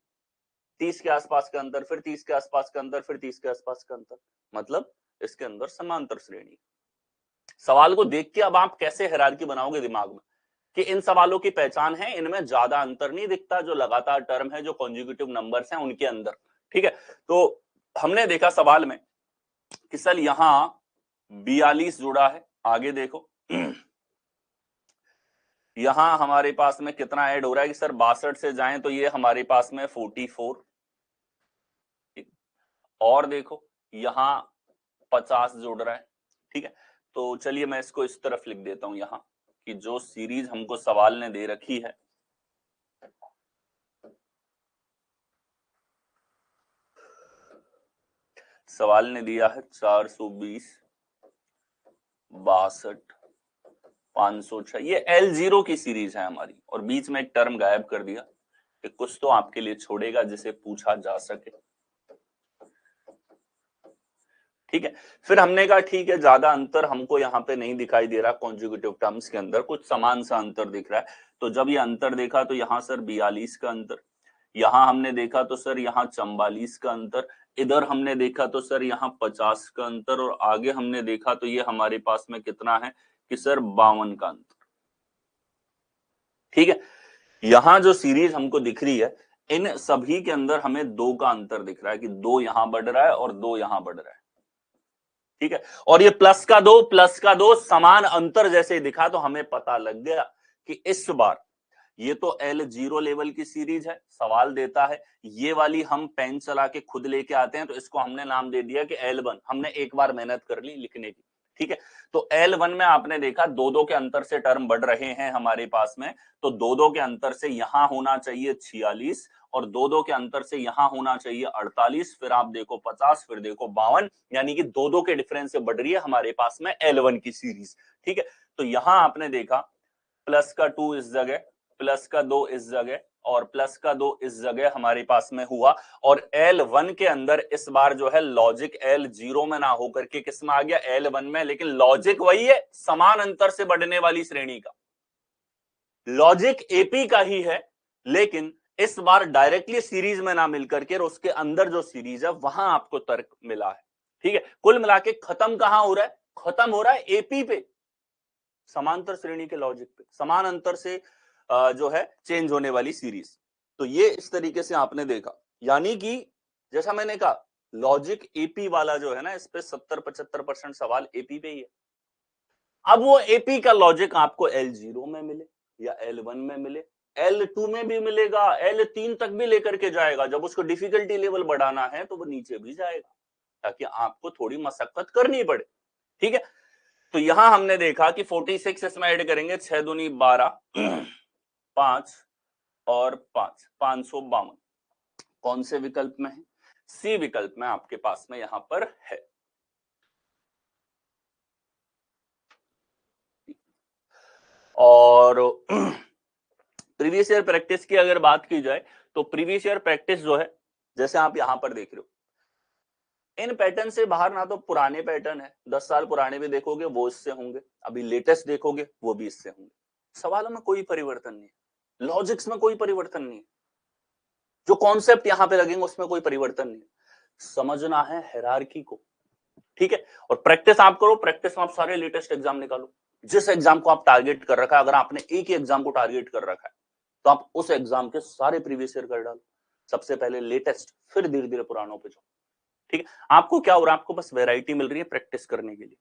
30 के आसपास का अंतर, फिर 30 के आसपास का अंतर, फिर 30 के आसपास का अंतर, मतलब इसके अंदर समांतर श्रेणी। सवाल को देख के अब आप कैसे हायरार्की बनाओगे दिमाग में कि इन सवालों की पहचान है, इनमें ज्यादा अंतर नहीं दिखता, जो लगातार टर्म है, जो कॉन्जिक्यूटिव नंबर्स हैं उनके अंदर। ठीक है, तो हमने देखा सवाल में कि सर यहां 42 जुड़ा है, आगे देखो यहां हमारे पास में कितना ऐड हो रहा है कि सर 62 से जाएं तो ये हमारे पास में 44, और देखो यहां 50 जुड़ रहा है। ठीक है, तो चलिए मैं इसको इस तरफ लिख देता हूं यहां कि जो सीरीज हमको सवाल ने दे रखी है, सवाल ने दिया है 420, 62, 506, ये L0 की सीरीज है हमारी, और बीच में एक टर्म गायब कर दिया कि कुछ तो आपके लिए छोड़ेगा जिसे पूछा जा सके। ठीक है, फिर हमने कहा ठीक है, ज्यादा अंतर हमको यहाँ पे नहीं दिखाई दे रहा, कॉन्जुगेटिव टर्म्स के अंदर कुछ समान सा अंतर दिख रहा है। तो जब ये अंतर देखा तो यहाँ सर 42 का अंतर, यहाँ हमने देखा तो सर यहाँ 44 का अंतर, इधर हमने देखा तो सर यहाँ 50 का अंतर, और आगे हमने देखा तो ये हमारे पास में कितना है कि सर 52 का अंतर। ठीक है, यहां जो सीरीज हमको दिख रही है, इन सभी के अंदर हमें 2 का अंतर दिख रहा है कि 2 यहां बढ़ रहा है और 2 यहां बढ़ रहा है। ठीक है, और ये प्लस का दो समान अंतर जैसे ही दिखा तो हमें पता लग गया कि इस बार ये तो L0 लेवल की सीरीज है, सवाल देता है, ये वाली हम पेन चला के खुद लेके आते हैं, तो इसको हमने नाम दे दिया कि L1, हमने एक बार मेहनत कर ली लिखने की। ठीक है, तो L1 में आपने देखा 2-2 के अंतर से टर्म बढ़ रहे हैं हमारे पास में, तो 2-2 के अंतर से यहां होना चाहिए 46, और 2-2 के अंतर से यहां होना चाहिए 48, फिर आप देखो 50, फिर देखो 52, यानी कि 2-2 के डिफरेंस से बढ़ रही है हमारे पास में L1 की सीरीज। ठीक है, तो यहां आपने देखा प्लस का 2 इस जगह, प्लस का 2 इस जगह, और प्लस का 2 इस जगह हमारे पास में हुआ, और L1 के अंदर इस बार जो है लॉजिक L0 में ना होकर के किस में आ गया, L1 में, लेकिन लॉजिक वही है, समान अंतर से बढ़ने वाली श्रेणी का लॉजिक एपी का ही है, लेकिन इस बार डायरेक्टली सीरीज में ना मिलकर के उसके अंदर जो सीरीज है वहां आपको तर्क मिला है। ठीक है, कुल मिला के खत्म कहां हो रहा है, खत्म हो रहा है एपी पे, समांतर श्रेणी के लॉजिक पे, समान अंतर से जो है चेंज होने वाली सीरीज। तो ये इस तरीके से आपने देखा, यानी कि जैसा मैंने कहा लॉजिक एपी वाला जो है ना, इस पे 70-75% सवाल एपी पे ही है। अब वो एपी का लॉजिक आपको L0 में मिले या L1 में मिले, L2 में भी मिलेगा, L3 तक भी लेकर के जाएगा, जब उसको डिफिकल्टी लेवल बढ़ाना है तो वो नीचे भी जाएगा, ताकि आपको थोड़ी मशक्कत करनी पड़े। ठीक है, तो यहां हमने देखा कि 46 इसमें ऐड करेंगे, 6 दूनी 12, 5 और 5, 552 कौन से विकल्प में है, सी विकल्प में आपके पास में यहां पर है। और प्रीवियस ईयर प्रैक्टिस की अगर बात की जाए तो प्रीवियस ईयर प्रैक्टिस जो है, जैसे आप यहां पर देख रहे हो, इन पैटर्न से बाहर ना तो पुराने पैटर्न है, 10 साल पुराने भी देखोगे वो इससे होंगे, अभी लेटेस्ट देखोगे वो भी इससे होंगे, सवालों में कोई परिवर्तन नहीं है, लॉजिक्स में कोई परिवर्तन नहीं है, जो कॉन्सेप्ट यहां पे लगेंगे उसमें कोई परिवर्तन नहीं है, समझना है हायरार्की को। ठीक है, और प्रैक्टिस आप करो, प्रैक्टिस में आप सारे लेटेस्ट एग्जाम निकालो, जिस एग्जाम को आप टारगेट कर रखा है, अगर आपने एक ही एग्जाम को टारगेट कर रखा है तो आप उस एग्जाम के सारे प्रीवियस ईयर कर डालो, सबसे पहले लेटेस्ट, फिर धीरे धीरे पुरानों पे जाओ। ठीक है, आपको क्या हो रहा है, आपको बस वैरायटी मिल रही है प्रैक्टिस करने के लिए।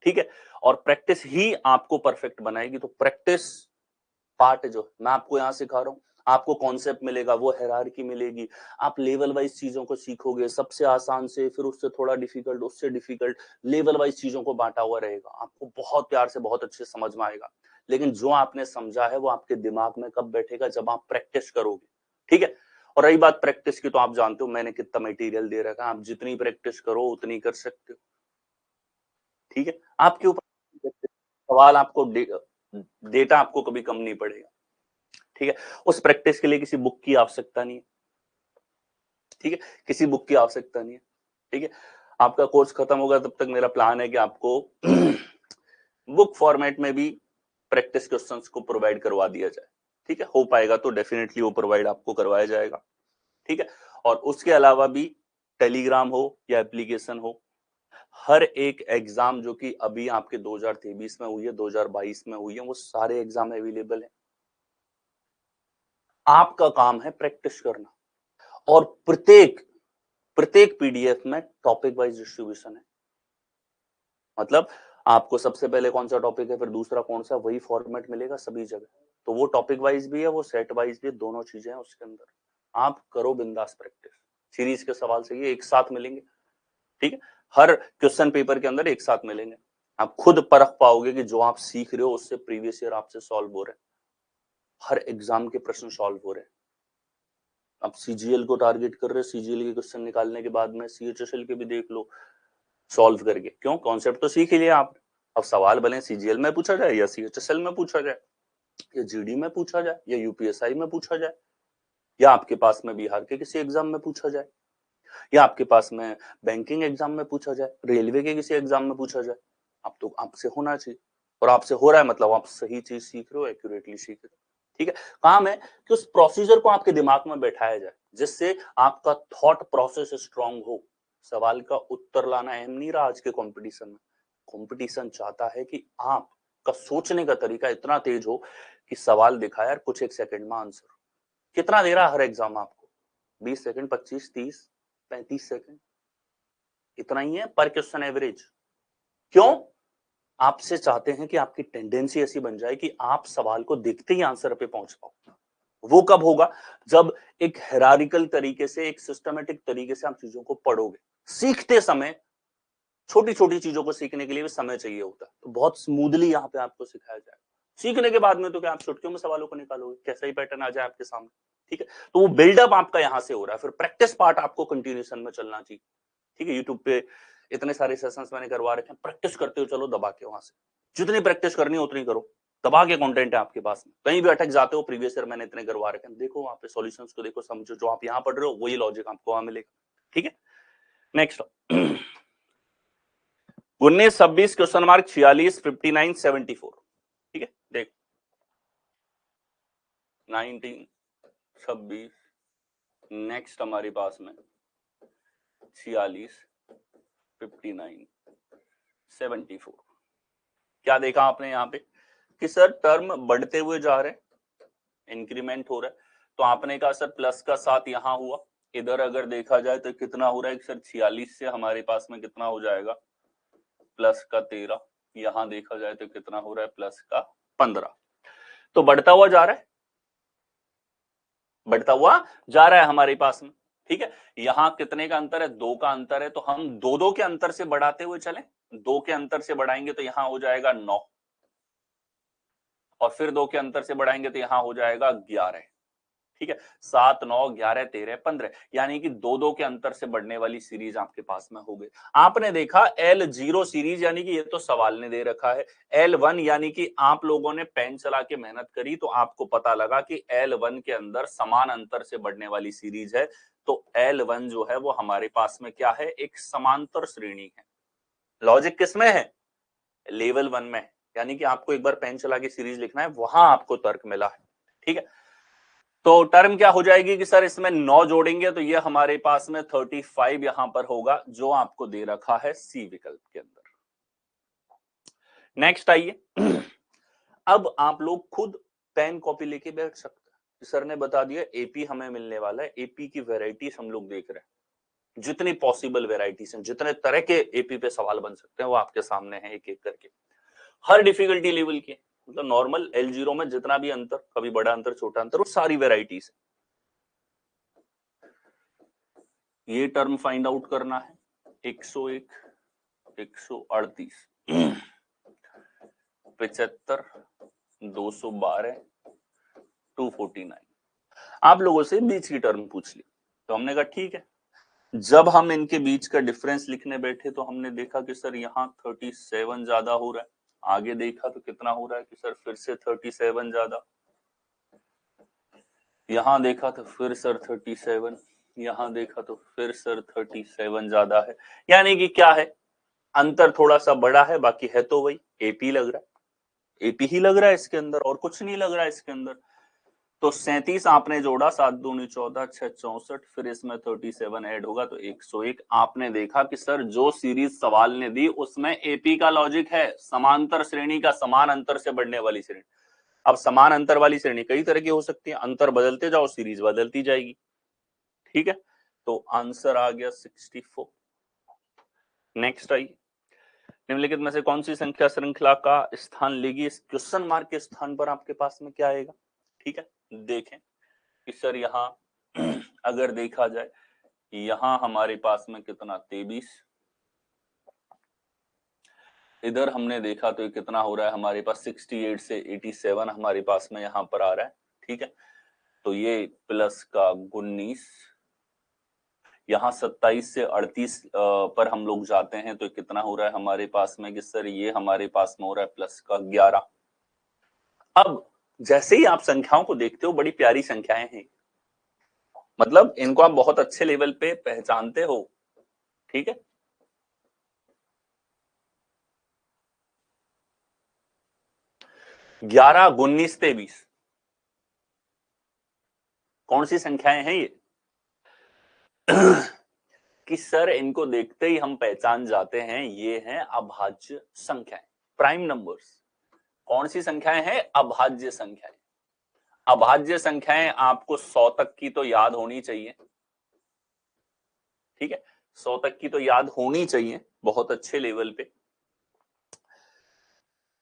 ठीक है, और प्रैक्टिस ही आपको परफेक्ट बनाएगी, तो प्रैक्टिस पार्ट जो मैं आपको यहां सिखा रहा हूं, आपको कॉन्सेप्ट मिलेगा, वो हायरार्की मिलेगी, आप लेवल वाइज चीजों को सीखोगे, सबसे आसान से फिर उससे थोड़ा डिफिकल्ट, उससे डिफिकल्ट, लेवल वाइज चीजों को बांटा हुआ रहेगा, आपको बहुत प्यार से बहुत अच्छे समझ में आएगा। लेकिन जो आपने समझा है वो आपके दिमाग में कब बैठेगा, जब आप प्रैक्टिस करोगे। ठीक है, और रही बात प्रैक्टिस की, तो आप जानते हो मैंने कितना मटेरियल दे रखा है, आप जितनी प्रैक्टिस करो उतनी कर सकते हो। ठीक है, आपके ऊपर सवाल आपको डेटा आपको कभी कम नहीं पड़ेगा, ठीक है। उस प्रैक्टिस के लिए किसी बुक की आवश्यकता नहीं है, ठीक है, किसी बुक की आवश्यकता नहीं है, ठीक है। आपका कोर्स खत्म होगा तब तक मेरा प्लान है कि आपको बुक फॉर्मेट में भी प्रैक्टिस क्वेश्चंस को प्रोवाइड करवा दिया जाए, ठीक है। हो पाएगा तो डेफिनेटली वो प्रोवाइड आपको करवाया जाएगा, ठीक है। और उसके अलावा भी टेलीग्राम हो या एप्लीकेशन हो, हर एक एग्जाम जो कि अभी आपके 2023 में हुई है, 2022 में हुई है, वो सारे एग्जाम अवेलेबल है। आपका काम है प्रैक्टिस करना, और प्रत्येक पीडीएफ में टॉपिक वाइज डिस्ट्रीब्यूशन है। मतलब आपको सबसे पहले कौन सा टॉपिक है, फिर दूसरा कौन सा, वही फॉर्मेट मिलेगा सभी जगह। तो वो टॉपिक वाइज भी है, वो सेट वाइज भी है, दोनों चीजें हैं उसके अंदर। आप करो बिंदास प्रैक्टिस, सीरीज के सवाल से ये एक साथ मिलेंगे, ठीक है। हर क्वेश्चन पेपर के अंदर एक साथ मिलेंगे। आप खुद परख पाओगे कि जो आप सीख रहे हो उससे प्रीवियस ईयर आपसे सॉल्व हो रहे हैं, हर एग्जाम के प्रश्न सॉल्व हो रहे हैं। आप सीजीएल को टारगेट कर रहे हो, सीजीएल के क्वेश्चन निकालने के बाद में सीएचएसएल के भी देख लो सॉल्व करके। क्यों? कॉन्सेप्ट तो सीख ही लिया आप। अब सवाल भले सीजीएल में पूछा जाए या सीएचएसएल में पूछा जाए या जीडी में पूछा जाए या यूपीएसआई में पूछा जाए या आपके पास में बिहार के किसी एग्जाम में पूछा जाए या आपके पास में बैंकिंग एग्जाम में पूछा जाए, रेलवे के किसी एग्जाम में पूछा जाए, आप तो आपसे होना चाहिए। और आपसे हो रहा है मतलब आप सही चीज सीख रहे हो, एक्यूरेटली सीख रहे हो, ठीक है। काम है कि उस प्रोसीजर को आपके दिमाग में बैठाया जाए जिससे आपका थॉट प्रोसेस स्ट्रांग हो। सवाल का उत्तर लाना अहम नहीं रहा आज के कंपटीशन में। कंपटीशन चाहता है कि आपका सोचने का तरीका इतना तेज हो कि सवाल दिखा यार कुछ एक सेकंड में आंसर। कितना दे रहा है हर एग्जाम आपको? 20 सेकंड, 25, 30, 35 सेकंड, इतना ही है पर क्वेश्चन एवरेज। क्यों? आपसे चाहते हैं कि आपकी टेंडेंसी ऐसी बन जाए कि आप सवाल को देखते ही आंसर पे पहुंच पाओ। वो कब होगा? जब एक हायरार्किकल तरीके से, एक सिस्टमेटिक तरीके से आप चीजों को पढ़ोगे। सीखते समय छोटी छोटी चीजों को सीखने के लिए भी समय चाहिए होता है, तो बहुत स्मूथली यहाँ पे आपको सिखाया जाए। सीखने के बाद में तो क्या आप चुटकियों में सवालों को निकालोगे, कैसा ही पैटर्न आ जाए आपके सामने, ठीक है। तो वो बिल्डअप आपका यहाँ से हो रहा है, फिर प्रैक्टिस पार्ट आपको कंटिन्यूएशन में चलना चाहिए, ठीक है। यूट्यूब पे इतने सारे सेशंस मैंने करवा रखे हैं, प्रैक्टिस करते हो चलो दबा के, वहां से जितनी प्रैक्टिस करनी है उतनी करो, दबा के कंटेंट है आपके पास में। कहीं भी अटक जाते हो, प्रीवियस ईयर मैंने इतने करवा रखे हैं, देखो वहां पे सॉल्यूशंस को देखो, समझो, जो आप यहाँ पढ़ रहे हो वही लॉजिक आपको वहां मिलेगा, ठीक है। नेक्स्ट 19, 26, क्वेश्चन मार्क 46, 59, 74, ठीक है। देख 19, 26, नेक्स्ट हमारे पास में 46, 59, 74। क्या देखा आपने यहाँ पे कि सर टर्म बढ़ते हुए जा रहे हैं, इंक्रीमेंट हो रहा है। तो आपने कहा सर प्लस का 7 यहां हुआ, इधर अगर देखा जाए तो कितना हो रहा है सर, 46 से हमारे पास में कितना हो जाएगा, प्लस का 13। यहां देखा जाए तो कितना हो रहा है, प्लस का 15। तो बढ़ता हुआ जा रहा है, बढ़ता हुआ जा रहा है हमारे पास में, ठीक है। यहां कितने का अंतर है? 2 का अंतर है, तो हम 2 के अंतर से बढ़ाते हुए चले। 2 के अंतर से बढ़ाएंगे तो यहां हो जाएगा 9, और फिर 2 के अंतर से बढ़ाएंगे तो यहां हो जाएगा 11, ठीक है। 7, 9, 11, 13, 15, यानी कि 2 के अंतर से बढ़ने वाली सीरीज आपके पास में हो गई। आपने देखा L0 सीरीज, यानी कि ये तो सवाल ने दे रखा है। L1 यानी कि आप लोगों ने पेन चला के मेहनत करी तो आपको पता लगा कि L1 के अंदर समान अंतर से बढ़ने वाली सीरीज है। तो L1 जो है वो हमारे पास में क्या है, एक समांतर श्रेणी है। लॉजिक किसमें है? लेवल 1 में, यानी कि आपको एक बार पेन चला के सीरीज लिखना है, वहां आपको तर्क मिला है, ठीक है। तो टर्म क्या हो जाएगी कि सर इसमें 9 जोड़ेंगे तो ये हमारे पास में 35 यहां पर होगा, जो आपको दे रखा है सी विकल्प के अंदर। नेक्स्ट आइए अब आप लोग खुद पेन कॉपी लेके बैठ सकते हैं। सर ने बता दिया एपी हमें मिलने वाला है, एपी की वेराइटीज हम लोग देख रहे हैं, जितनी पॉसिबल वेराइटीज हैं, जितने तरह के एपी पे सवाल बन सकते हैं वो आपके सामने है एक एक करके, हर डिफिकल्टी लेवल के। मतलब नॉर्मल L0 में जितना भी अंतर, कभी बड़ा अंतर छोटा अंतर, वो सारी वेराइटीज। ये टर्म फाइंड आउट करना है, 101, 138, 75, 212, 249। आप लोगों से बीच की टर्म पूछ ली, तो हमने कहा ठीक है। जब हम इनके बीच का डिफरेंस लिखने बैठे तो हमने देखा कि सर यहाँ 37 ज्यादा हो रहा है, आगे देखा तो कितना हो रहा है कि सर फिर से 37 ज्यादा, यहां देखा तो फिर सर 37, यहां देखा तो फिर सर 37 ज्यादा है। यानी कि क्या है, अंतर थोड़ा सा बड़ा है, बाकी है तो वही एपी लग रहा है, एपी ही लग रहा है इसके अंदर, और कुछ नहीं लग रहा है इसके अंदर। तो 37 आपने जोड़ा, 7 दूनी 14, 6 64, फिर इसमें 37 ऐड होगा तो 101। आपने देखा कि सर जो सीरीज सवाल ने दी उसमें एपी का लॉजिक है, समांतर श्रेणी का, समान अंतर से बढ़ने वाली श्रेणी। अब समान अंतर वाली श्रेणी कई तरह की हो सकती है, अंतर बदलते जाओ सीरीज बदलती जाएगी, ठीक है। तो आंसर आ गया 64। नेक्स्ट आइए, निम्नलिखित में से कौन सी संख्या श्रृंखला का स्थान लेगी? इस क्वेश्चन मार्क के स्थान पर आपके पास में क्या आएगा, ठीक है। देखें कि सर यहाँ अगर देखा जाए, यहां हमारे पास में कितना 23, इधर हमने देखा तो कितना हो रहा है हमारे पास 68 से 87 हमारे पास में यहां पर आ रहा है, ठीक है। तो ये प्लस का 19, यहाँ 27 से 38 पर हम लोग जाते हैं तो कितना हो रहा है हमारे पास में कि सर ये हमारे पास में हो रहा है प्लस का 11। अब जैसे ही आप संख्याओं को देखते हो, बड़ी प्यारी संख्याएं हैं, मतलब इनको आप बहुत अच्छे लेवल पे पहचानते हो, ठीक है। ग्यारह, 19, 23 कौन सी संख्याएं हैं ये? कि सर इनको देखते ही हम पहचान जाते हैं, ये हैं अभाज्य संख्याएं, प्राइम नंबर्स। कौन सी संख्याएं हैं? अभाज्य संख्याएं। अभाज्य संख्याएं आपको 100 तक की तो याद होनी चाहिए, ठीक है, 100 तक की तो याद होनी चाहिए बहुत अच्छे लेवल पे।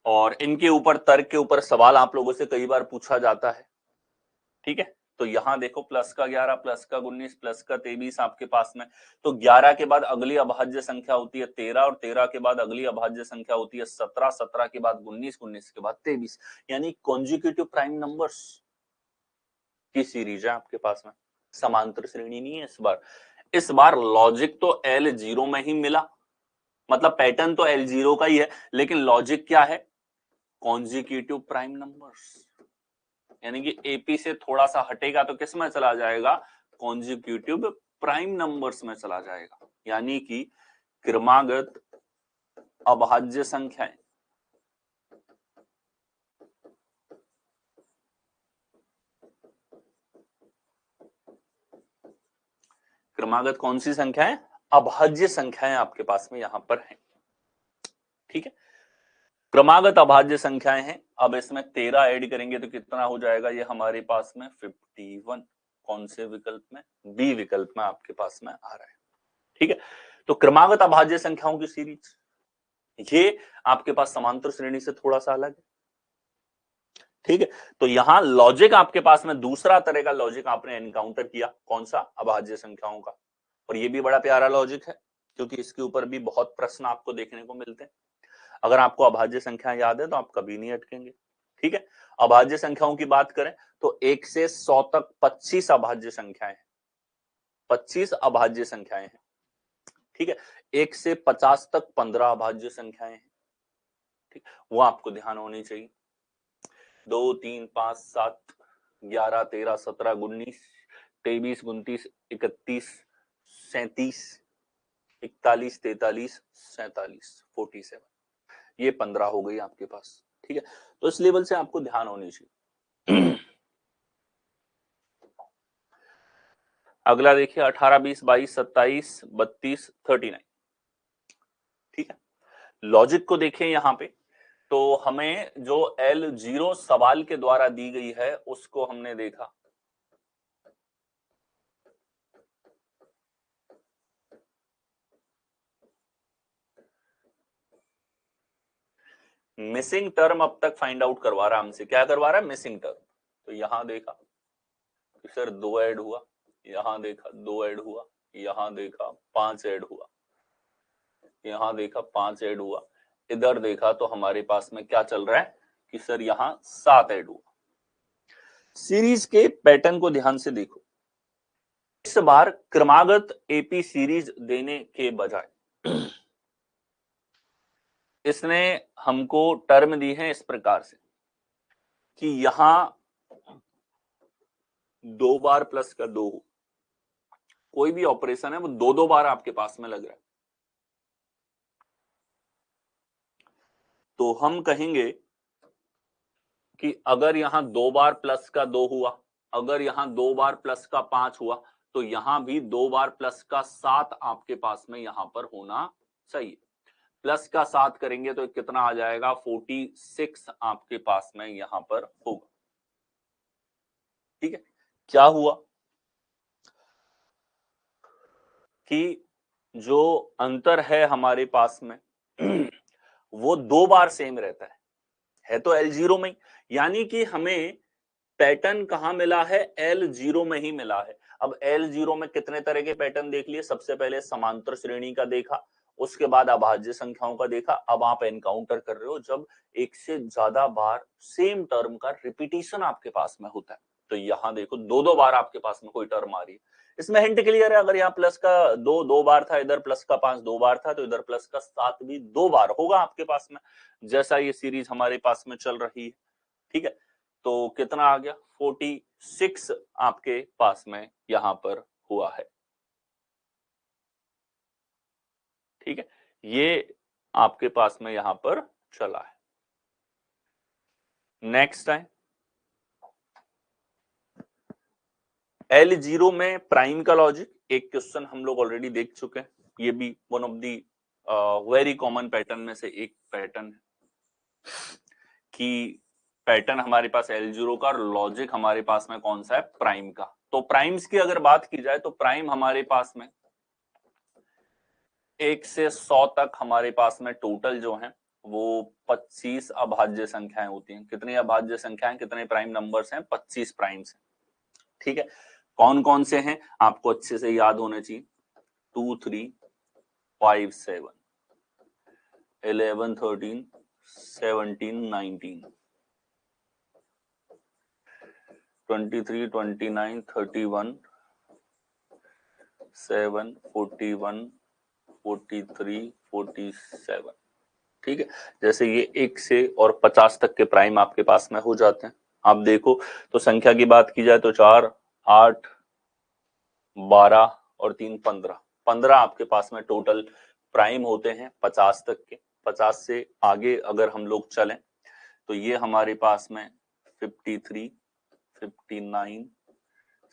और इनके ऊपर, तर्क के ऊपर सवाल आप लोगों से कई बार पूछा जाता है, ठीक है। तो यहां देखो प्लस का 11, प्लस का 19, प्लस का 23 आपके पास में। तो 11 के बाद अगली अभाज्य संख्या होती है 13, और 13 के बाद अगली अभाज्य संख्या होती है 17, 17 के बाद 19, 19 के बाद 23, यानी कॉन्जिक्यूटिव प्राइम नंबर्स की सीरीज है आपके पास में, समांतर श्रेणी नहीं है इस बार। इस बार लॉजिक तो L0 में ही मिला, मतलब पैटर्न तो L0 का ही है, लेकिन लॉजिक क्या है? कॉन्जिक्यूटिव प्राइम नंबर्स, यानी कि एपी से थोड़ा सा हटेगा तो किस में चला जाएगा? कॉन्जिक्यूटिव प्राइम नंबर्स में चला जाएगा, यानी कि क्रमागत अभाज्य संख्याएं। क्रमागत कौन सी संख्याएं? अभाज्य संख्याएं आपके पास में यहां पर हैं, ठीक है। क्रमागत अभाज्य संख्याएं हैं। अब इसमें 13 ऐड करेंगे तो कितना हो जाएगा? ये हमारे पास में 51। कौन से विकल्प में? बी विकल्प में आपके पास में आ रहा है, ठीक है। तो क्रमागत अभाज्य संख्याओं की सीरीज, ये आपके पास समांतर श्रेणी से थोड़ा सा अलग है, ठीक है। तो यहां लॉजिक आपके पास में दूसरा तरह का लॉजिक आपने एनकाउंटर किया, कौन सा? अभाज्य संख्याओं का। और ये भी बड़ा प्यारा लॉजिक है, क्योंकि इसके ऊपर भी बहुत प्रश्न आपको देखने को मिलते हैं। अगर आपको अभाज्य संख्या याद है तो आप कभी नहीं अटकेंगे, ठीक है। अभाज्य संख्याओं की बात करें तो 1 से 100 तक 25 अभाज्य संख्याएं हैं, 25 अभाज्य संख्याएं हैं, ठीक है। 1 से 50 तक 15 अभाज्य संख्याएं हैं, ठीक, वो आपको ध्यान होनी चाहिए। 2, 3, 5, 7, 11, 13, 17, 19, 23, 29, 31, 37, 41, 43, 47, 47, ये 15 हो गई आपके पास, ठीक है। तो इस लेवल से आपको ध्यान होनी चाहिए। अगला देखिए 18, 20, 22, 27, 32, 39, ठीक है। लॉजिक को देखें यहां पे, तो हमें जो L0 सवाल के द्वारा दी गई है उसको हमने देखा, मिसिंग टर्म अब तक फाइंड आउट करवा रहा है हमसे। क्या करवा रहा है? Missing term. तो यहां देखा कि सर 2 ऐड हुआ, यहां देखा 2 ऐड हुआ, यहां देखा 5 ऐड हुआ, यहां देखा 5 ऐड हुआ, इधर देखा तो हमारे पास में क्या चल रहा है कि सर यहां 7 ऐड हुआ। सीरीज के पैटर्न को ध्यान से देखो, इस बार क्रमागत एपी सीरीज देने के बजाय इसने हमको टर्म दी है इस प्रकार से कि यहां 2 बार प्लस का 2, कोई भी ऑपरेशन है वो 2 बार आपके पास में लग रहा है, तो हम कहेंगे कि अगर यहां 2 बार प्लस का 2 हुआ, अगर यहां 2 बार प्लस का 5 हुआ, तो यहां भी 2 बार प्लस का 7 आपके पास में यहां पर होना चाहिए। प्लस का 7 करेंगे तो कितना आ जाएगा, 46 आपके पास में यहां पर होगा। ठीक है, क्या हुआ कि जो अंतर है हमारे पास में वो 2 बार सेम रहता है तो L0 में, यानी कि हमें पैटर्न कहां मिला है, L0 में ही मिला है। अब L0 में कितने तरह के पैटर्न देख लिए, सबसे पहले समांतर श्रेणी का देखा, उसके बाद अभाज्य संख्याओं का देखा। अब आप एनकाउंटर कर रहे हो जब एक से ज्यादा बार सेम टर्म का रिपीटिशन आपके पास में होता है, तो यहां देखो 2 बार आपके पास में कोई टर्म आ रही है। इसमें हिंट क्लियर है, अगर यहाँ प्लस का 2 बार था, इधर प्लस का 5 2 बार था, तो इधर प्लस का 7 भी 2 बार होगा आपके पास में, जैसा ये सीरीज हमारे पास में चल रही है। ठीक है, तो कितना आ गया, 46 आपके पास में यहां पर हुआ है। ठीक है, ये आपके पास में यहां पर चला है। नेक्स्ट है L0 में प्राइम का लॉजिक। एक क्वेश्चन हम लोग ऑलरेडी देख चुके हैं, ये भी one of the very common pattern में से एक पैटर्न है कि पैटर्न हमारे पास L0 का, लॉजिक हमारे पास में कौन सा है, प्राइम का। तो प्राइम्स की अगर बात की जाए तो प्राइम हमारे पास में 1 से 100 तक हमारे पास में टोटल जो है वो 25 अभाज्य संख्याएं होती हैं। कितनी अभाज्य संख्याएं, कितने प्राइम नंबर्स हैं, 25 प्राइम्स हैं। ठीक है, कौन कौन से हैं आपको अच्छे से याद होने चाहिए, 2 3 5 7 11 13 17 19 23 29 31 7 41 43 47। ठीक है, जैसे ये 1 से और 50 तक के प्राइम आपके पास में हो जाते हैं। आप देखो तो संख्या की बात की जाए तो 4 8 12 और 3 15, 15 आपके पास में टोटल प्राइम होते हैं 50 तक के। 50 से आगे अगर हम लोग चलें तो ये हमारे पास में 53 59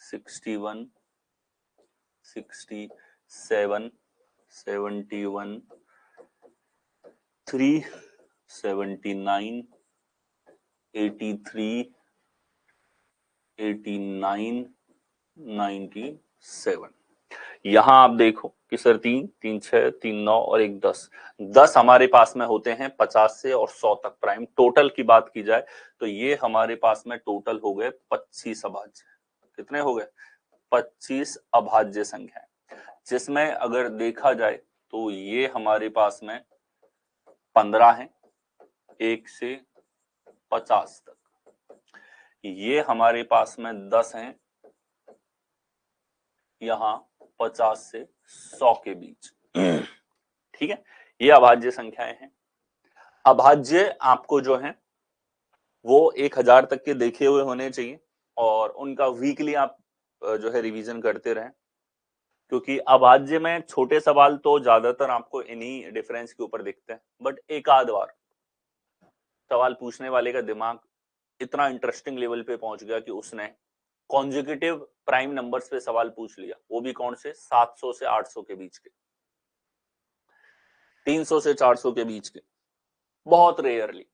61 67 71 3 79 83 89 97। यहां आप देखो कि सर 3 3 6 3 9 और 1 10, 10 हमारे पास में होते हैं 50 से और 100 तक प्राइम। टोटल की बात की जाए तो ये हमारे पास में टोटल हो गए 25 अभाज्य। कितने हो गए, 25 अभाज्य संख्या, जिसमें अगर देखा जाए तो ये हमारे पास में 15 है 1 से 50 तक, ये हमारे पास में 10 हैं यहां 50 से 100 के बीच। ठीक है, ये अभाज्य संख्याएं हैं। अभाज्य आपको जो है वो 1000 तक के देखे हुए होने चाहिए और उनका वीकली आप जो है रिवीजन करते रहें, क्योंकि अभाज्य में छोटे सवाल तो ज्यादातर आपको इन्हीं डिफरेंस के ऊपर दिखते हैं, बट एक आध बार सवाल पूछने वाले का दिमाग इतना इंटरेस्टिंग लेवल पे पहुंच गया कि उसने कॉन्जिक्यूटिव प्राइम नंबर्स पे सवाल पूछ लिया, वो भी कौन से, 700 से 800 के बीच के, 300 से 400 के बीच के, बहुत रेयरली।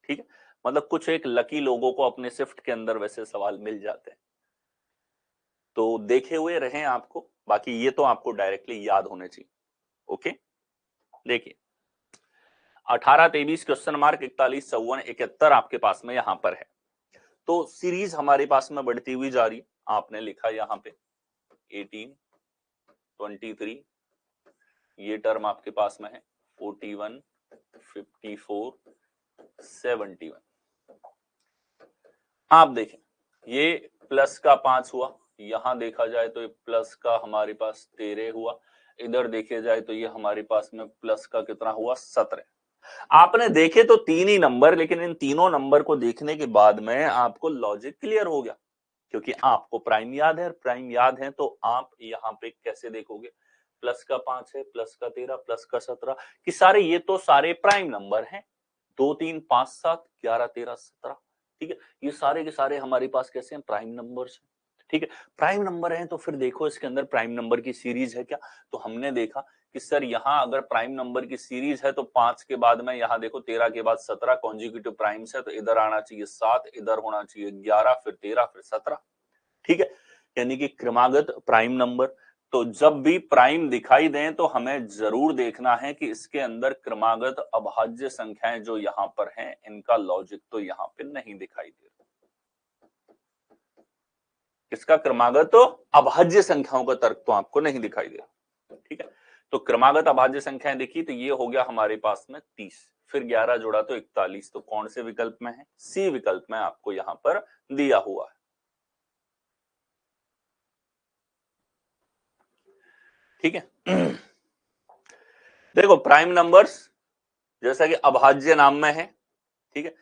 ठीक है, मतलब कुछ एक लकी लोगों को अपने शिफ्ट के अंदर वैसे सवाल मिल जाते हैं, तो देखे हुए रहें आपको, बाकी ये तो आपको डायरेक्टली याद होने चाहिए। ओके, देखिए 18 23 क्वेश्चन मार्क 41 54 71 आपके पास में यहां पर है, तो सीरीज हमारे पास में बढ़ती हुई जा रही है। आपने लिखा यहाँ पे 18 23, ये टर्म आपके पास में है 41 54 71। आप देखें ये प्लस का 5 हुआ, यहां देखा जाए तो ये प्लस का हमारे पास 13 हुआ, इधर देखे जाए तो ये हमारे पास में प्लस का कितना हुआ, 17। आपने देखे तो तीन ही नंबर, लेकिन इन तीनों नंबर को देखने के बाद में आपको लॉजिक क्लियर हो गया, क्योंकि आपको प्राइम याद है। प्राइम याद है तो आप यहाँ पे कैसे देखोगे, प्लस का 5 है, प्लस का 13, प्लस का 17, कि सारे ये तो सारे प्राइम नंबर हैं। 2 3 5 7 11 13 17, ठीक है, ये सारे के सारे हमारे पास कैसे हैं, प्राइम नंबर्स हैं। ठीक है, प्राइम नंबर हैं तो फिर देखो इसके अंदर प्राइम नंबर की सीरीज है क्या। तो हमने देखा कि सर यहाँ अगर प्राइम नंबर की सीरीज है तो 5 के बाद में यहाँ देखो 13 के बाद 17 कॉन्जिक्यूटिव प्राइम्स है, तो इधर आना चाहिए 7, इधर होना चाहिए 11, फिर 13, फिर 17। ठीक है, यानी कि क्रमागत प्राइम नंबर। तो जब भी प्राइम दिखाई दें तो हमें जरूर देखना है कि इसके अंदर क्रमागत अभाज्य संख्याएं जो यहां पर हैं इनका लॉजिक तो यहां पे नहीं दिखाई दे रहा। इसका क्रमागत तो अभाज्य संख्याओं का तर्क तो आपको नहीं दिखाई दे रहा। ठीक है, तो क्रमागत अभाज्य संख्याएं देखी तो ये हो गया हमारे पास में 30, फिर 11 जोड़ा तो 41, तो कौन से विकल्प में है, सी विकल्प में आपको यहां पर दिया हुआ है। ठीक है, देखो प्राइम नंबर्स जैसा कि अभाज्य नाम में है, ठीक है,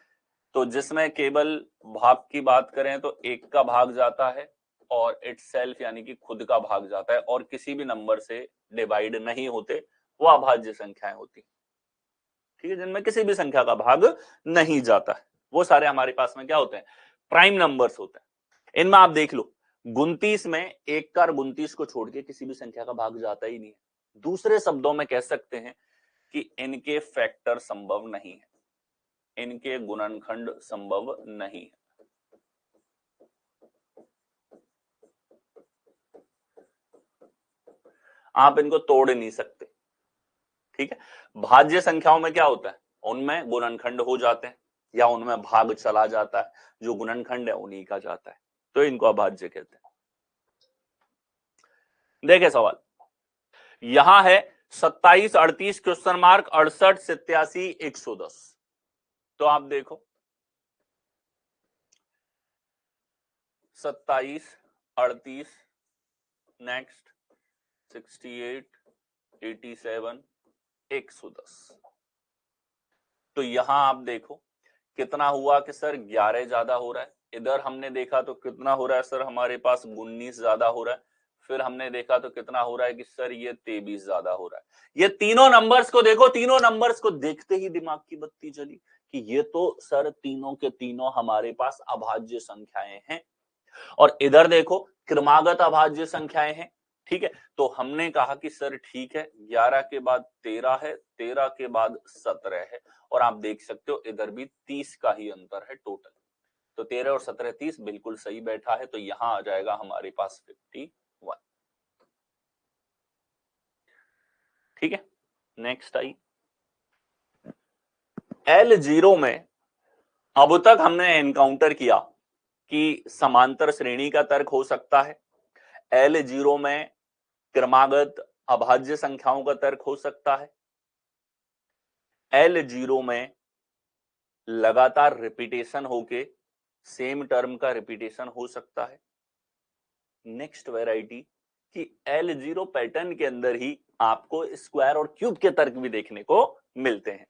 तो जिसमें केवल भाग की बात करें तो एक का भाग जाता है और इटसेल्फ यानी कि खुद का भाग जाता है, और किसी भी नंबर से डिवाइड नहीं होते, वो अभाज्य संख्याएं होती, ठीक है, जिनमें किसी भी संख्या का भाग नहीं जाता है, वो सारे हमारे पास में क्या होते हैं, प्राइम नंबर्स होते हैं। इनमें आप देख लो 29 में एक का 29 को छोड़ के किसी भी संख्या का भाग जाता ही नहीं है। दूसरे शब्दों में कह सकते हैं कि इनके फैक्टर संभव नहीं है, इनके गुणनखंड संभव नहीं है। आप इनको तोड़ नहीं सकते। ठीक है, भाज्य संख्याओं में क्या होता है, उनमें गुणनखंड हो जाते हैं या उनमें भाग चला जाता है, जो गुणनखंड है उन्हीं का जाता है, तो इनको अभाज्य कहते हैं। देखे सवाल यहां है 27 38 क्वेश्चन मार्क 68 87 110। तो आप देखो 27 38 नेक्स्ट 68 87 110। तो यहां आप देखो कितना हुआ कि सर 11 ज्यादा हो रहा है, इधर हमने देखा तो कितना हो रहा है सर, हमारे पास 19 ज्यादा हो रहा है, फिर हमने देखा तो कितना हो रहा है कि सर ये 23 ज्यादा हो रहा है। ये तीनों नंबर्स को देखो, तीनों नंबर्स को देखते ही दिमाग की बत्ती जली कि ये तो सर तीनों के तीनों हमारे पास अभाज्य संख्याएं हैं, और इधर देखो क्रमागत अभाज्य संख्याएं हैं। ठीक है, तो हमने कहा कि सर ठीक है 11 के बाद 13 है, 13 के बाद 17 है, और आप देख सकते हो इधर भी 30 का ही अंतर है टोटल, तो 13 और 17 30 बिल्कुल सही बैठा है, तो यहां आ जाएगा हमारे पास 51। ठीक है, नेक्स्ट आई L0 में। अब तक हमने एनकाउंटर किया कि समांतर श्रेणी का तर्क हो सकता है, L0 में क्रमागत अभाज्य संख्याओं का तर्क हो सकता है, L0 में लगातार रिपीटेशन होके सेम टर्म का रिपीटेशन हो सकता है। नेक्स्ट वैरायटी कि L0 पैटर्न के अंदर ही आपको स्क्वायर और क्यूब के तर्क भी देखने को मिलते हैं।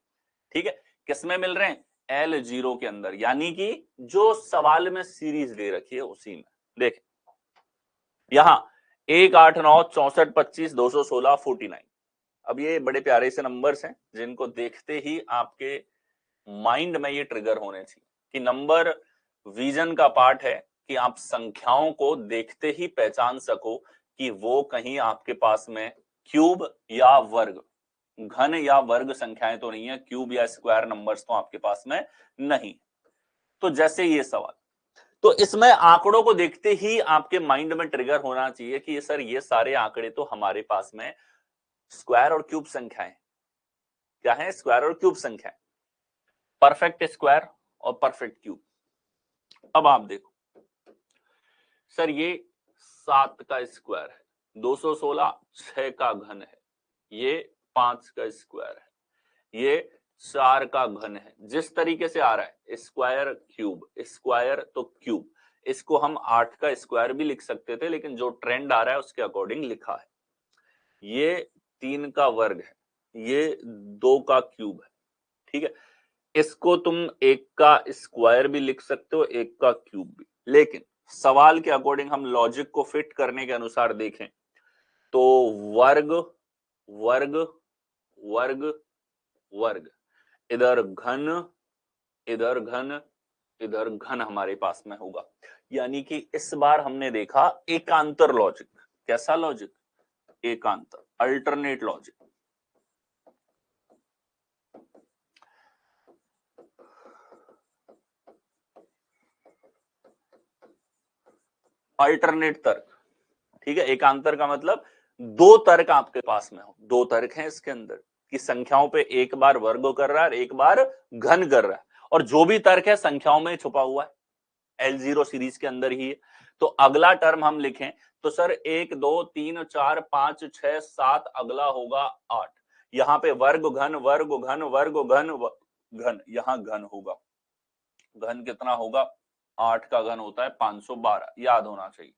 ठीक है, किसमें मिल रहे हैं, L0 के अंदर, यानी कि जो सवाल में सीरीज दे रखी है उसी में। देखें यहां 1 8 9 64 25 216 49। अब ये बड़े प्यारे से नंबर्स हैं जिनको देखते ही आपके माइंड में ये ट्रिगर होने चाहिए कि नंबर विजन का पार्ट है कि आप संख्याओं को देखते ही पहचान सको कि वो कहीं आपके पास में क्यूब या वर्ग, घन या वर्ग संख्याएं तो नहीं है, क्यूब या स्क्वायर नंबर्स तो आपके पास में नहीं। तो जैसे ये सवाल, तो इसमें आंकड़ों को देखते ही आपके माइंड में ट्रिगर होना चाहिए कि ये सर ये सारे आंकड़े तो हमारे पास में स्क्वायर और क्यूब संख्याएं, क्या है, स्क्वायर और क्यूब संख्याएं, परफेक्ट स्क्वायर और परफेक्ट क्यूब। अब आप देखो सर ये 7 का स्क्वायर है, 216 6 का घन है, ये 5 का स्क्वायर है, ये 4 का घन है। जिस तरीके से आ रहा है स्क्वायर क्यूब स्क्वायर तो क्यूब, इसको हम 8 का स्क्वायर भी लिख सकते थे, लेकिन जो ट्रेंड आ रहा है उसके अकॉर्डिंग लिखा है। ये 3 का वर्ग है, ये 2 का क्यूब है। ठीक है, इसको तुम एक का स्क्वायर भी लिख सकते हो, एक का क्यूब भी, लेकिन सवाल के अकॉर्डिंग हम लॉजिक को फिट करने के अनुसार देखें तो वर्ग वर्ग वर्ग वर्ग, इधर घन इधर घन इधर घन हमारे पास में होगा। यानी कि इस बार हमने देखा एकांतर लॉजिक। कैसा लॉजिक? एकांतर, अल्टरनेट लॉजिक। अल्टरनेट तर्क, ठीक है। एकांतर का मतलब दो तर्क आपके पास में हो, दो तर्क हैं इसके अंदर कि संख्याओं पे एक बार वर्ग कर रहा है और एक बार घन कर रहा है, और जो भी तर्क है संख्याओं में छुपा हुआ है, L0 सीरीज के अंदर ही है। तो अगला टर्म हम लिखें तो सर 1 2 3 4 5 6 7, अगला होगा 8। यहाँ पे वर्ग घन वर्ग घन वर्ग घन घन, यहाँ घन होगा। घन कितना होगा? 8 का घन होता है 512, याद होना चाहिए।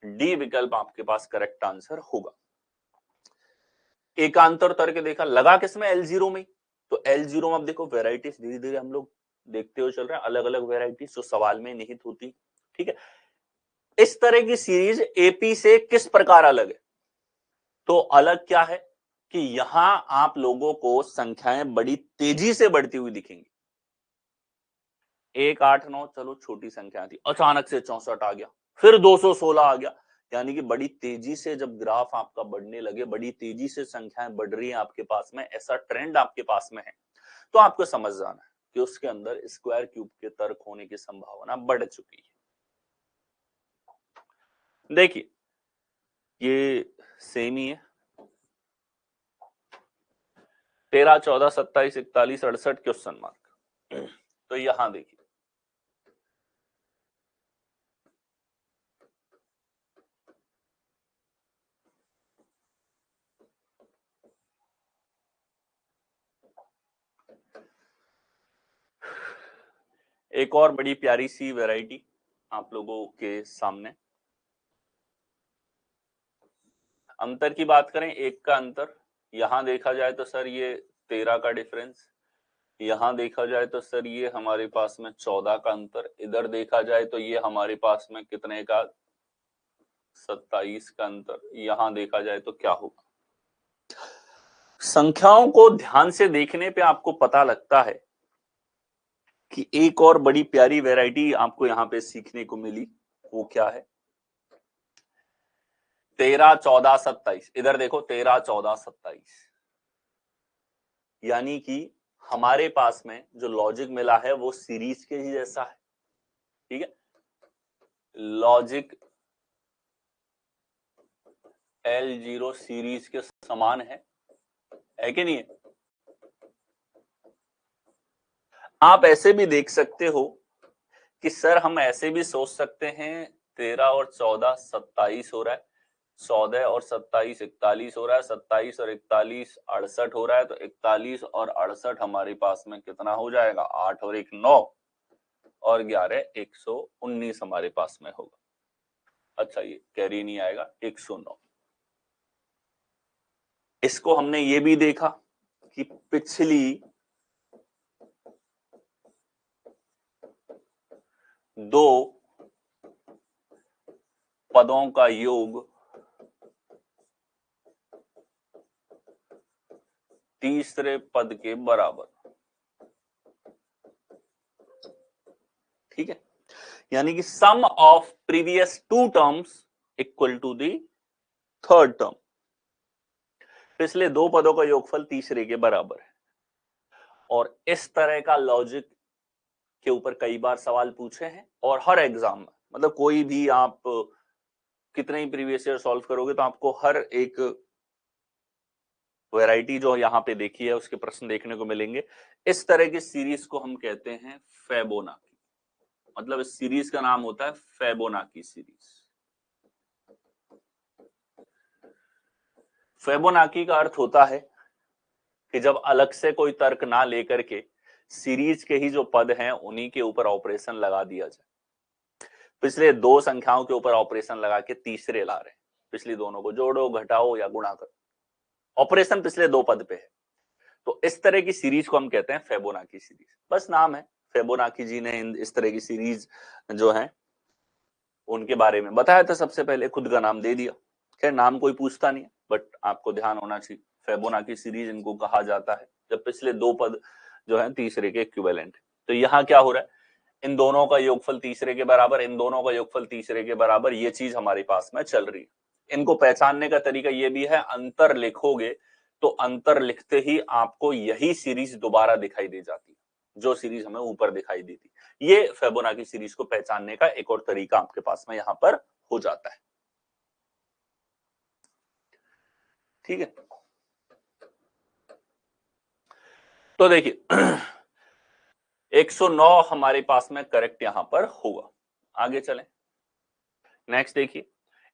डी विकल्प आपके पास करेक्ट आंसर होगा। एकांतर तर्क देखा, लगा किसमें? L0 में। तो L0 में अब देखो वेराइटीज धीरे धीरे हम लोग देखते हुए चल रहे हैं, अलग अलग वेराइटीज जो सवाल में निहित होती, ठीक है। इस तरह की सीरीज एपी से किस प्रकार अलग है? तो अलग क्या है कि यहां आप लोगों को संख्याएं बड़ी तेजी से बढ़ती हुई दिखेंगी। 1 8 9 चलो छोटी संख्या थी, अचानक से 64 आ गया, फिर 216 आ गया। यानी कि बड़ी तेजी से जब ग्राफ आपका बढ़ने लगे, बड़ी तेजी से संख्याएं बढ़ रही हैं आपके पास में, ऐसा ट्रेंड आपके पास में है, तो आपको समझ जाना है कि उसके अंदर स्क्वायर क्यूब के तर्क होने की संभावना बढ़ चुकी है। देखिए ये सेम ही है, 13 14 27 41 68 क्वेश्चन मार्क। तो यहां देखिए एक और बड़ी प्यारी सी वैरायटी आप लोगों के सामने। अंतर की बात करें, एक का अंतर यहां देखा जाए तो सर ये 13 का डिफरेंस, यहां देखा जाए तो सर ये हमारे पास में 14 का अंतर, इधर देखा जाए तो ये हमारे पास में कितने का? 27 का अंतर। यहां देखा जाए तो क्या होगा? संख्याओं को ध्यान से देखने पे आपको पता लगता है कि एक और बड़ी प्यारी वैरायटी आपको यहां पे सीखने को मिली। वो क्या है? 13 14 27, इधर देखो 13 14 27, यानी कि हमारे पास में जो लॉजिक मिला है वो सीरीज के ही जैसा है, ठीक है। लॉजिक L0 सीरीज के समान है कि नहीं है? आप ऐसे भी देख सकते हो कि सर हम ऐसे भी सोच सकते हैं 13 और 14 27 हो रहा है, 14 और 27 41 हो रहा है, 27 और 41 68 हो रहा है, तो 41 और 68 हमारे पास में कितना हो जाएगा? 8 और 1 9, और 11 119 हमारे पास में होगा। अच्छा ये कैरी नहीं आएगा, 109। इसको हमने ये भी देखा कि पिछली दो पदों का योग तीसरे पद के बराबर, ठीक है। यानी कि sum of previous two terms equal to the third term, पिछले दो पदों का योगफल तीसरे के बराबर है। और इस तरह का लॉजिक के ऊपर कई बार सवाल पूछे हैं, और हर एग्जाम में, मतलब कोई भी आप कितने ही प्रीवियस ईयर सॉल्व करोगे तो आपको हर एक वैरायटी जो यहाँ पे देखी है उसके प्रश्न देखने को मिलेंगे। इस तरह की सीरीज को हम कहते हैं फेबोनाची, मतलब इस सीरीज का नाम होता है फेबोनाची सीरीज। फेबोनाची का अर्थ होता है कि जब अलग से कोई तर्क ना लेकर के सीरीज के ही जो पद हैं उन्हीं के ऊपर ऑपरेशन लगा दिया जाए। पिछले दो संख्याओं के ऊपर ऑपरेशन लगा के तीसरे ला रहे हैं, पिछली दोनों को जोड़ो घटाओ या गुणा करो, ऑपरेशन पिछले दो पद पे है। तो इस तरह की सीरीज को हम कहते हैं फिबोनाची सीरीज, बस नाम है। फिबोनाची जी ने इस तरह की सीरीज जो है उनके बारे में बताया था सबसे पहले, खुद का नाम दे दिया। खैर नाम कोई पूछता नहीं है, बट आपको ध्यान होना चाहिए फिबोनाची सीरीज इनको कहा जाता है जब पिछले दो पद जो है तीसरे के इक्विवेलेंट है। तो यहाँ क्या हो रहा है, इन दोनों का योगफल तीसरे के बराबर, इन दोनों का योगफल तीसरे के बराबर, ये चीज हमारे पास में चल रही है। इनको पहचानने का तरीका ये भी है, अंतर लिखोगे तो अंतर लिखते ही आपको यही सीरीज दोबारा दिखाई दे जाती है जो सीरीज हमें ऊपर दिखाई दी थी। ये फिबोनाची सीरीज को पहचानने का एक और तरीका आपके पास में यहां पर हो जाता है। ठीक है, तो देखिए 109 हमारे पास में करेक्ट यहां पर होगा। आगे चलें, नेक्स्ट देखिए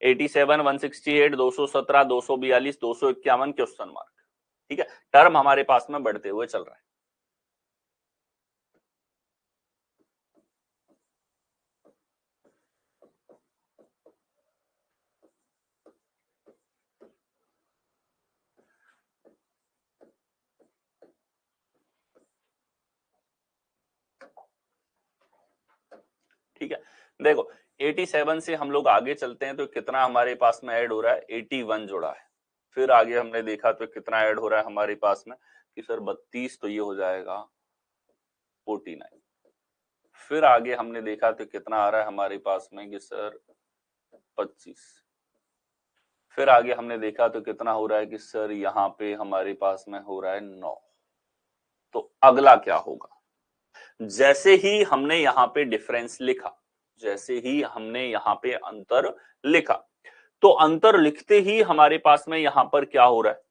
87, 168, 217, 242, 251 क्वेश्चन मार्क। ठीक है, टर्म हमारे पास में बढ़ते हुए चल रहा है। ठीक है, देखो 87 से हम लोग आगे चलते हैं तो कितना हमारे पास में ऐड हो रहा है, 81 जुड़ा है। फिर आगे हमने देखा तो कितना ऐड हो रहा है हमारे पास में कि सर 32, तो ये हो जाएगा 49। फिर आगे हमने देखा तो कितना आ रहा है हमारे पास में कि सर 25। फिर आगे हमने देखा तो कितना हो रहा है कि सर यहाँ पे हमारे पास में हो रहा है 9। तो अगला क्या होगा, जैसे ही हमने यहाँ पे डिफरेंस लिखा, जैसे ही हमने यहाँ पे अंतर लिखा, तो अंतर लिखते ही हमारे पास में यहां पर क्या हो रहा है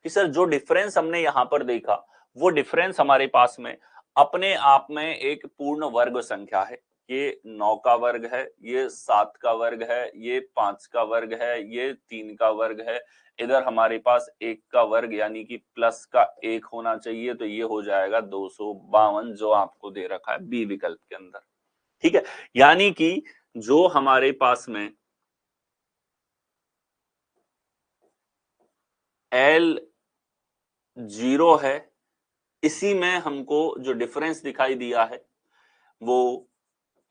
कि सर जो डिफरेंस हमने यहां पर देखा वो डिफरेंस हमारे पास में अपने आप में एक पूर्ण वर्ग संख्या है। ये 9 का वर्ग है, ये 7 का वर्ग है, ये 5 का वर्ग है, ये 3 का वर्ग है, इधर हमारे पास 1 का वर्ग यानी कि प्लस का 1 होना चाहिए, तो ये हो जाएगा 252 जो आपको दे रखा है बी विकल्प के अंदर। ठीक है, यानी कि जो हमारे पास में L 0 है, इसी में हमको जो डिफरेंस दिखाई दिया है वो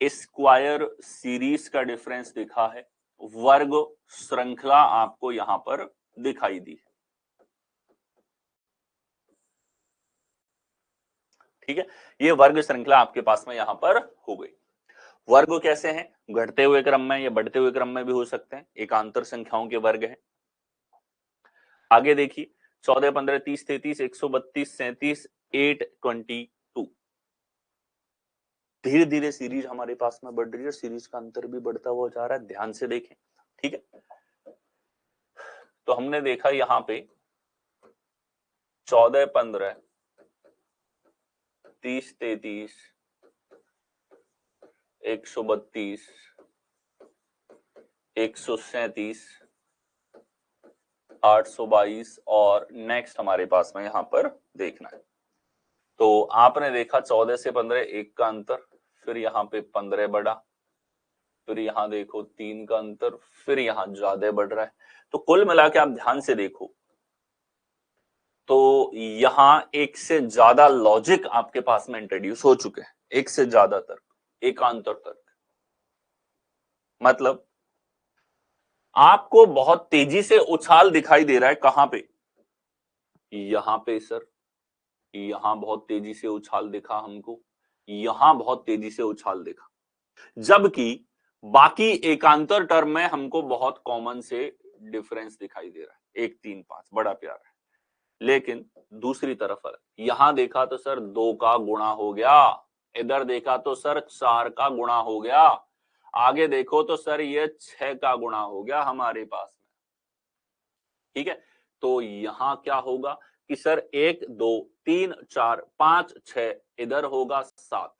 स्क्वायर सीरीज का डिफरेंस दिखा है, वर्ग श्रृंखला आपको यहां पर दिखाई दी है। ठीक है, ये वर्ग श्रृंखला आपके पास में यहां पर हो गई। वर्ग कैसे हैं, घटते हुए क्रम में या बढ़ते हुए क्रम में भी हो सकते हैं, एकांतर संख्याओं के वर्ग है। आगे देखिए 14, 15, 30, 33, 132, 37, 822। धीरे धीरे सीरीज हमारे पास में बढ़ रही है, सीरीज का अंतर भी बढ़ता हुआ जा रहा है, ध्यान से देखें। ठीक है, तो हमने देखा यहां पे 14, 15, 30, 33, 132, 137, 822 और नेक्स्ट हमारे पास में यहां पर देखना है। तो आपने देखा 14 से 15 1 का अंतर, फिर यहाँ पे 15 बढ़ा, फिर यहाँ देखो 3 का अंतर, फिर यहाँ ज्यादा बढ़ रहा है। तो कुल मिला के आप ध्यान से देखो तो यहां एक से ज्यादा लॉजिक आपके पास में इंट्रोड्यूस हो चुके हैं, एक से ज्यादा तर्क, एकांतर तर्क। मतलब आपको बहुत तेजी से उछाल दिखाई दे रहा है, कहां पे, यहां पे सर, यहां बहुत तेजी से उछाल दिखा हमको, यहां बहुत तेजी से उछाल दिखा, जबकि बाकी एकांतर टर्म में हमको बहुत कॉमन से डिफरेंस दिखाई दे रहा है, 1, 3, 5 बड़ा प्यारा है। लेकिन दूसरी तरफ यहां देखा तो सर 2 का गुणा हो गया, इधर देखा तो सर 4 का गुणा हो गया, आगे देखो तो सर ये 6 का गुणा हो गया हमारे पास में। ठीक है, तो यहां क्या होगा कि सर 1, 2, 3, 4, 5, 6, इधर होगा 7।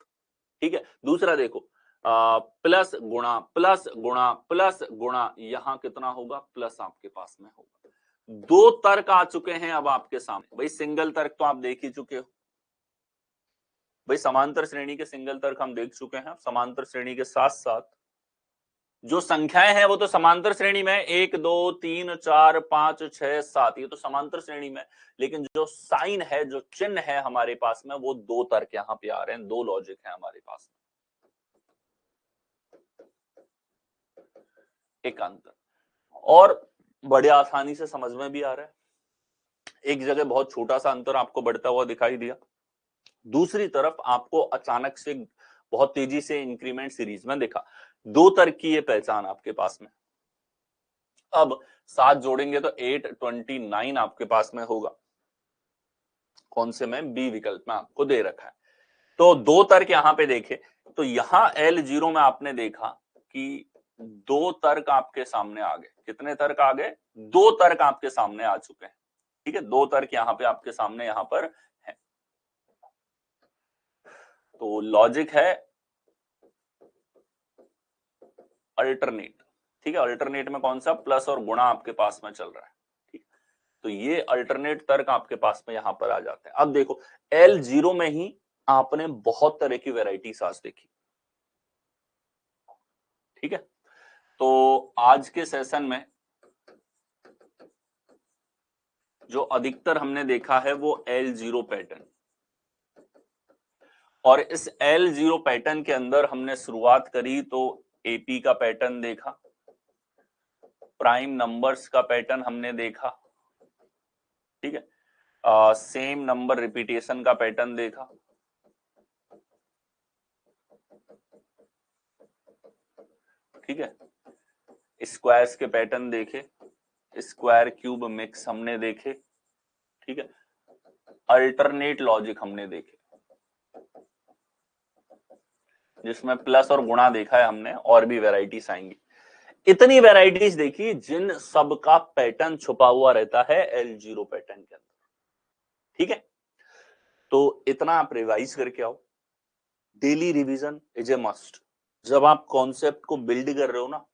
ठीक है, दूसरा देखो प्लस गुणा प्लस गुणा प्लस गुणा, यहां कितना होगा, प्लस आपके पास में होगा। 2 तर्क आ चुके हैं अब आपके सामने। भाई सिंगल तर्क तो आप देख ही चुके हो, भाई समांतर श्रेणी के सिंगल तर्क हम देख चुके हैं, समांतर श्रेणी के साथ साथ जो संख्याएं हैं वो तो समांतर श्रेणी में, 1 2 3 4 5 6 7, ये तो समांतर श्रेणी में, लेकिन जो साइन है, जो चिन्ह है हमारे पास में, वो दो तर्क यहाँ पे आ रहे हैं, दो लॉजिक है हमारे पास में। एक अंतर और बड़े आसानी से समझ में भी आ रहा है। एक जगह बहुत छोटा सा अंतर आपको बढ़ता हुआ दिखाई दिया, दूसरी तरफ आपको अचानक से बहुत तेजी से इंक्रीमेंट सीरीज में देखा। दो तर्क की ये पहचान आपके पास में। अब 7 जोड़ेंगे तो 829 आपके पास में होगा, कौन से में, बी विकल्प में आपको दे रखा है। तो दो तर्क यहां पे देखे तो यहां L0 में आपने देखा कि दो तर्क आपके सामने आ गए। कितने तर्क आ गए? दो तर्क आपके सामने आ चुके हैं। ठीक है, दो तर्क यहां पे आपके सामने यहां पर है। तो लॉजिक है अल्टरनेट। ठीक है, अल्टरनेट में कौन सा, प्लस और गुणा आपके पास में चल रहा है। ठीक, तो ये अल्टरनेट तर्क आपके पास में यहां पर आ जाते हैं। अब देखो L0 में ही आपने बहुत तरह की वैरायटीज आज देखी। ठीक है, तो आज के सेशन में जो अधिकतर हमने देखा है वो L0 पैटर्न, और इस L0 पैटर्न के अंदर हमने शुरुआत करी तो एपी का पैटर्न देखा, प्राइम नंबर्स का पैटर्न हमने देखा। ठीक है, सेम नंबर रिपीटेशन का पैटर्न देखा। ठीक है, स्क्वायर्स के पैटर्न देखे, स्क्वायर क्यूब मिक्स हमने देखे। ठीक है, अल्टरनेट लॉजिक हमने देखे जिसमें प्लस और गुणा देखा है हमने, और भी वैरायटीज आएंगी। इतनी वैरायटीज देखी जिन सब का पैटर्न छुपा हुआ रहता है L0 पैटर्न के अंदर। ठीक है, तो इतना आप रिवाइज करके आओ। Daily revision is a must. जब आप कॉन्सेप्ट को बिल्ड कर रहे हो ना,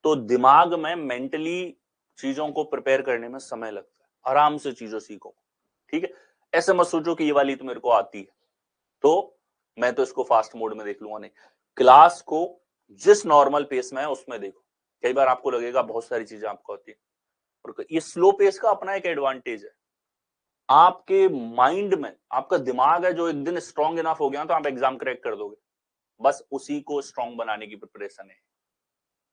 तो दिमाग में मेंटली चीजों को प्रिपेयर करने में समय लगता है। आराम से चीजों सीखो। ठीक है, ऐसे मत सोचो कि ये वाली तो मेरे को आती है तो मैं तो इसको फास्ट मोड में देख लूंगा। नहीं, क्लास को जिस नॉर्मल पेस में है उसमें देखो। कई बार आपको लगेगा बहुत सारी चीजें आपको आती है, और ये स्लो पेस का अपना एक एडवांटेज है। आपके माइंड में आपका दिमाग है जो एक दिन स्ट्रांग इनफ हो गया तो आप एग्जाम क्रैक कर दोगे। बस उसी को स्ट्रांग बनाने की प्रिपरेशन है।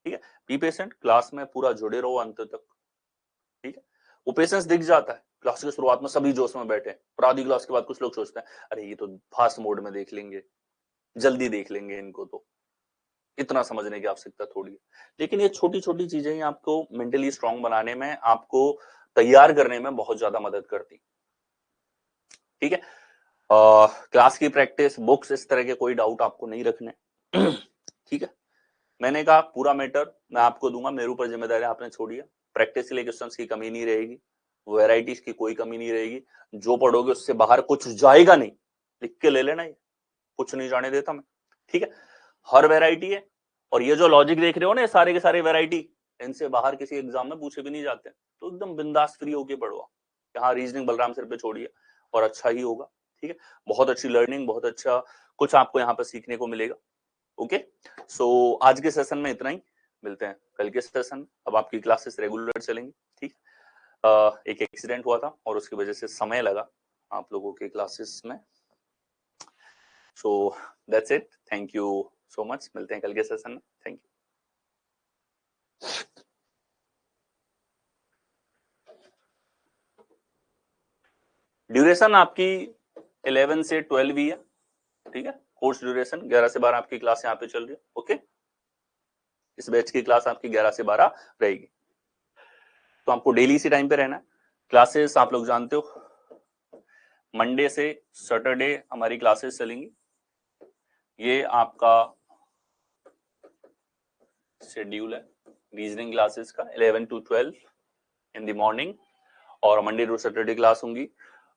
ठीक है, बी पेशेंट, क्लास में पूरा जुड़े रहो अंत तक। ठीक है, वो पेशेंस दिख जाता है। क्लास की शुरुआत में सभी जोश में बैठे, और आधी क्लास के बाद कुछ लोग सोचते हैं अरे ये तो फास्ट मोड में देख लेंगे, जल्दी देख लेंगे इनको, तो इतना समझने की आवश्यकता थोड़ी है। लेकिन ये छोटी छोटी चीजें ही आपको मेंटली स्ट्रांग बनाने में, आपको तैयार करने में बहुत ज्यादा मदद करती। ठीक है, क्लास की प्रैक्टिस, बुक्स, इस तरह के कोई डाउट आपको नहीं रखने। ठीक है, मैंने कहा पूरा मैटर मैं आपको दूंगा, मेरे ऊपर जिम्मेदारी आपने छोड़ी है। प्रैक्टिस के लिए क्वेश्चंस की कमी नहीं रहेगी, वैरायटीज की कोई कमी नहीं रहेगी। जो पढ़ोगे उससे बाहर कुछ जाएगा नहीं, लिख के ले लेना, ये कुछ नहीं जाने देता मैं। ठीक है, हर वैरायटी है, और ये जो लॉजिक देख रहे हो ना, सारे के सारे वैरायटी, इनसे बाहर किसी एग्जाम में पूछे भी नहीं जाते। तो एकदम बिंदास फ्री होके पढ़ो। यहाँ रीजनिंग बलराम सर पे छोड़िए और अच्छा ही होगा। ठीक है, बहुत अच्छी लर्निंग, बहुत अच्छा कुछ आपको यहाँ पे सीखने को मिलेगा। ओके, सो आज के सेशन में इतना ही, मिलते हैं कल के सेशन। अब आपकी क्लासेस रेगुलर चलेंगी। ठीक, एक एक्सीडेंट हुआ था और उसकी वजह से समय लगा आप लोगों के क्लासेस में। So that's it, thank you so much, मिलते हैं कल के सेशन में। Thank you. ड्यूरेशन आपकी 11 से 12 ही है। ठीक है, कोर्स ड्यूरेशन 11 से 12 आपकी क्लास यहाँ पे चल रही है। ओके, इस बैच की क्लास आपकी 11 से 12 रहेगी, तो आपको डेली इसी टाइम पे रहना है। क्लासेस आप लोग जानते हो, मंडे से सैटरडे हमारी क्लासेस चलेंगी। ये आपका शेड्यूल है रीजनिंग क्लासेस का, 11 to 12 इन द मॉर्निंग, और मंडे टू सैटरडे क्लास होंगी।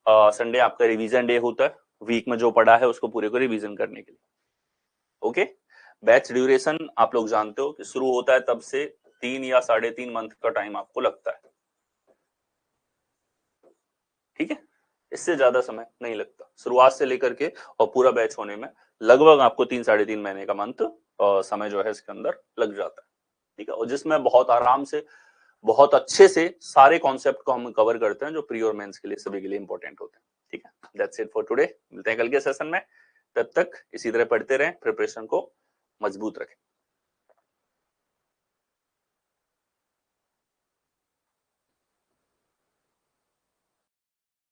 संडे आपका रिवीजन डे होता है, वीक में जो पढ़ा है उसको पूरे को रिवीजन करने के लिए। ओके, बैच ड्यूरेशन आप लोग जानते हो कि शुरू होता है तब से 3 या 3.5 मंथ का टाइम आपको लगता है। ठीक है, इससे ज्यादा समय नहीं लगता, शुरुआत से लेकर के और पूरा बैच होने में लगभग आपको 3 साढ़े 3 महीने का मंथ समय जो है इसके अंदर लग जाता है, ठीक है, और जिसमें बहुत आराम से बहुत अच्छे से सारे कॉन्सेप्ट को हम कवर करते हैं जो प्री और मेंस के लिए सभी के लिए इंपॉर्टेंट होते हैं, ठीक है। दैट्स इट फॉर टुडे, मिलते हैं कल के सेशन में, तब तक इसी तरह पढ़ते रहें, प्रिपरेशन को मजबूत रखें।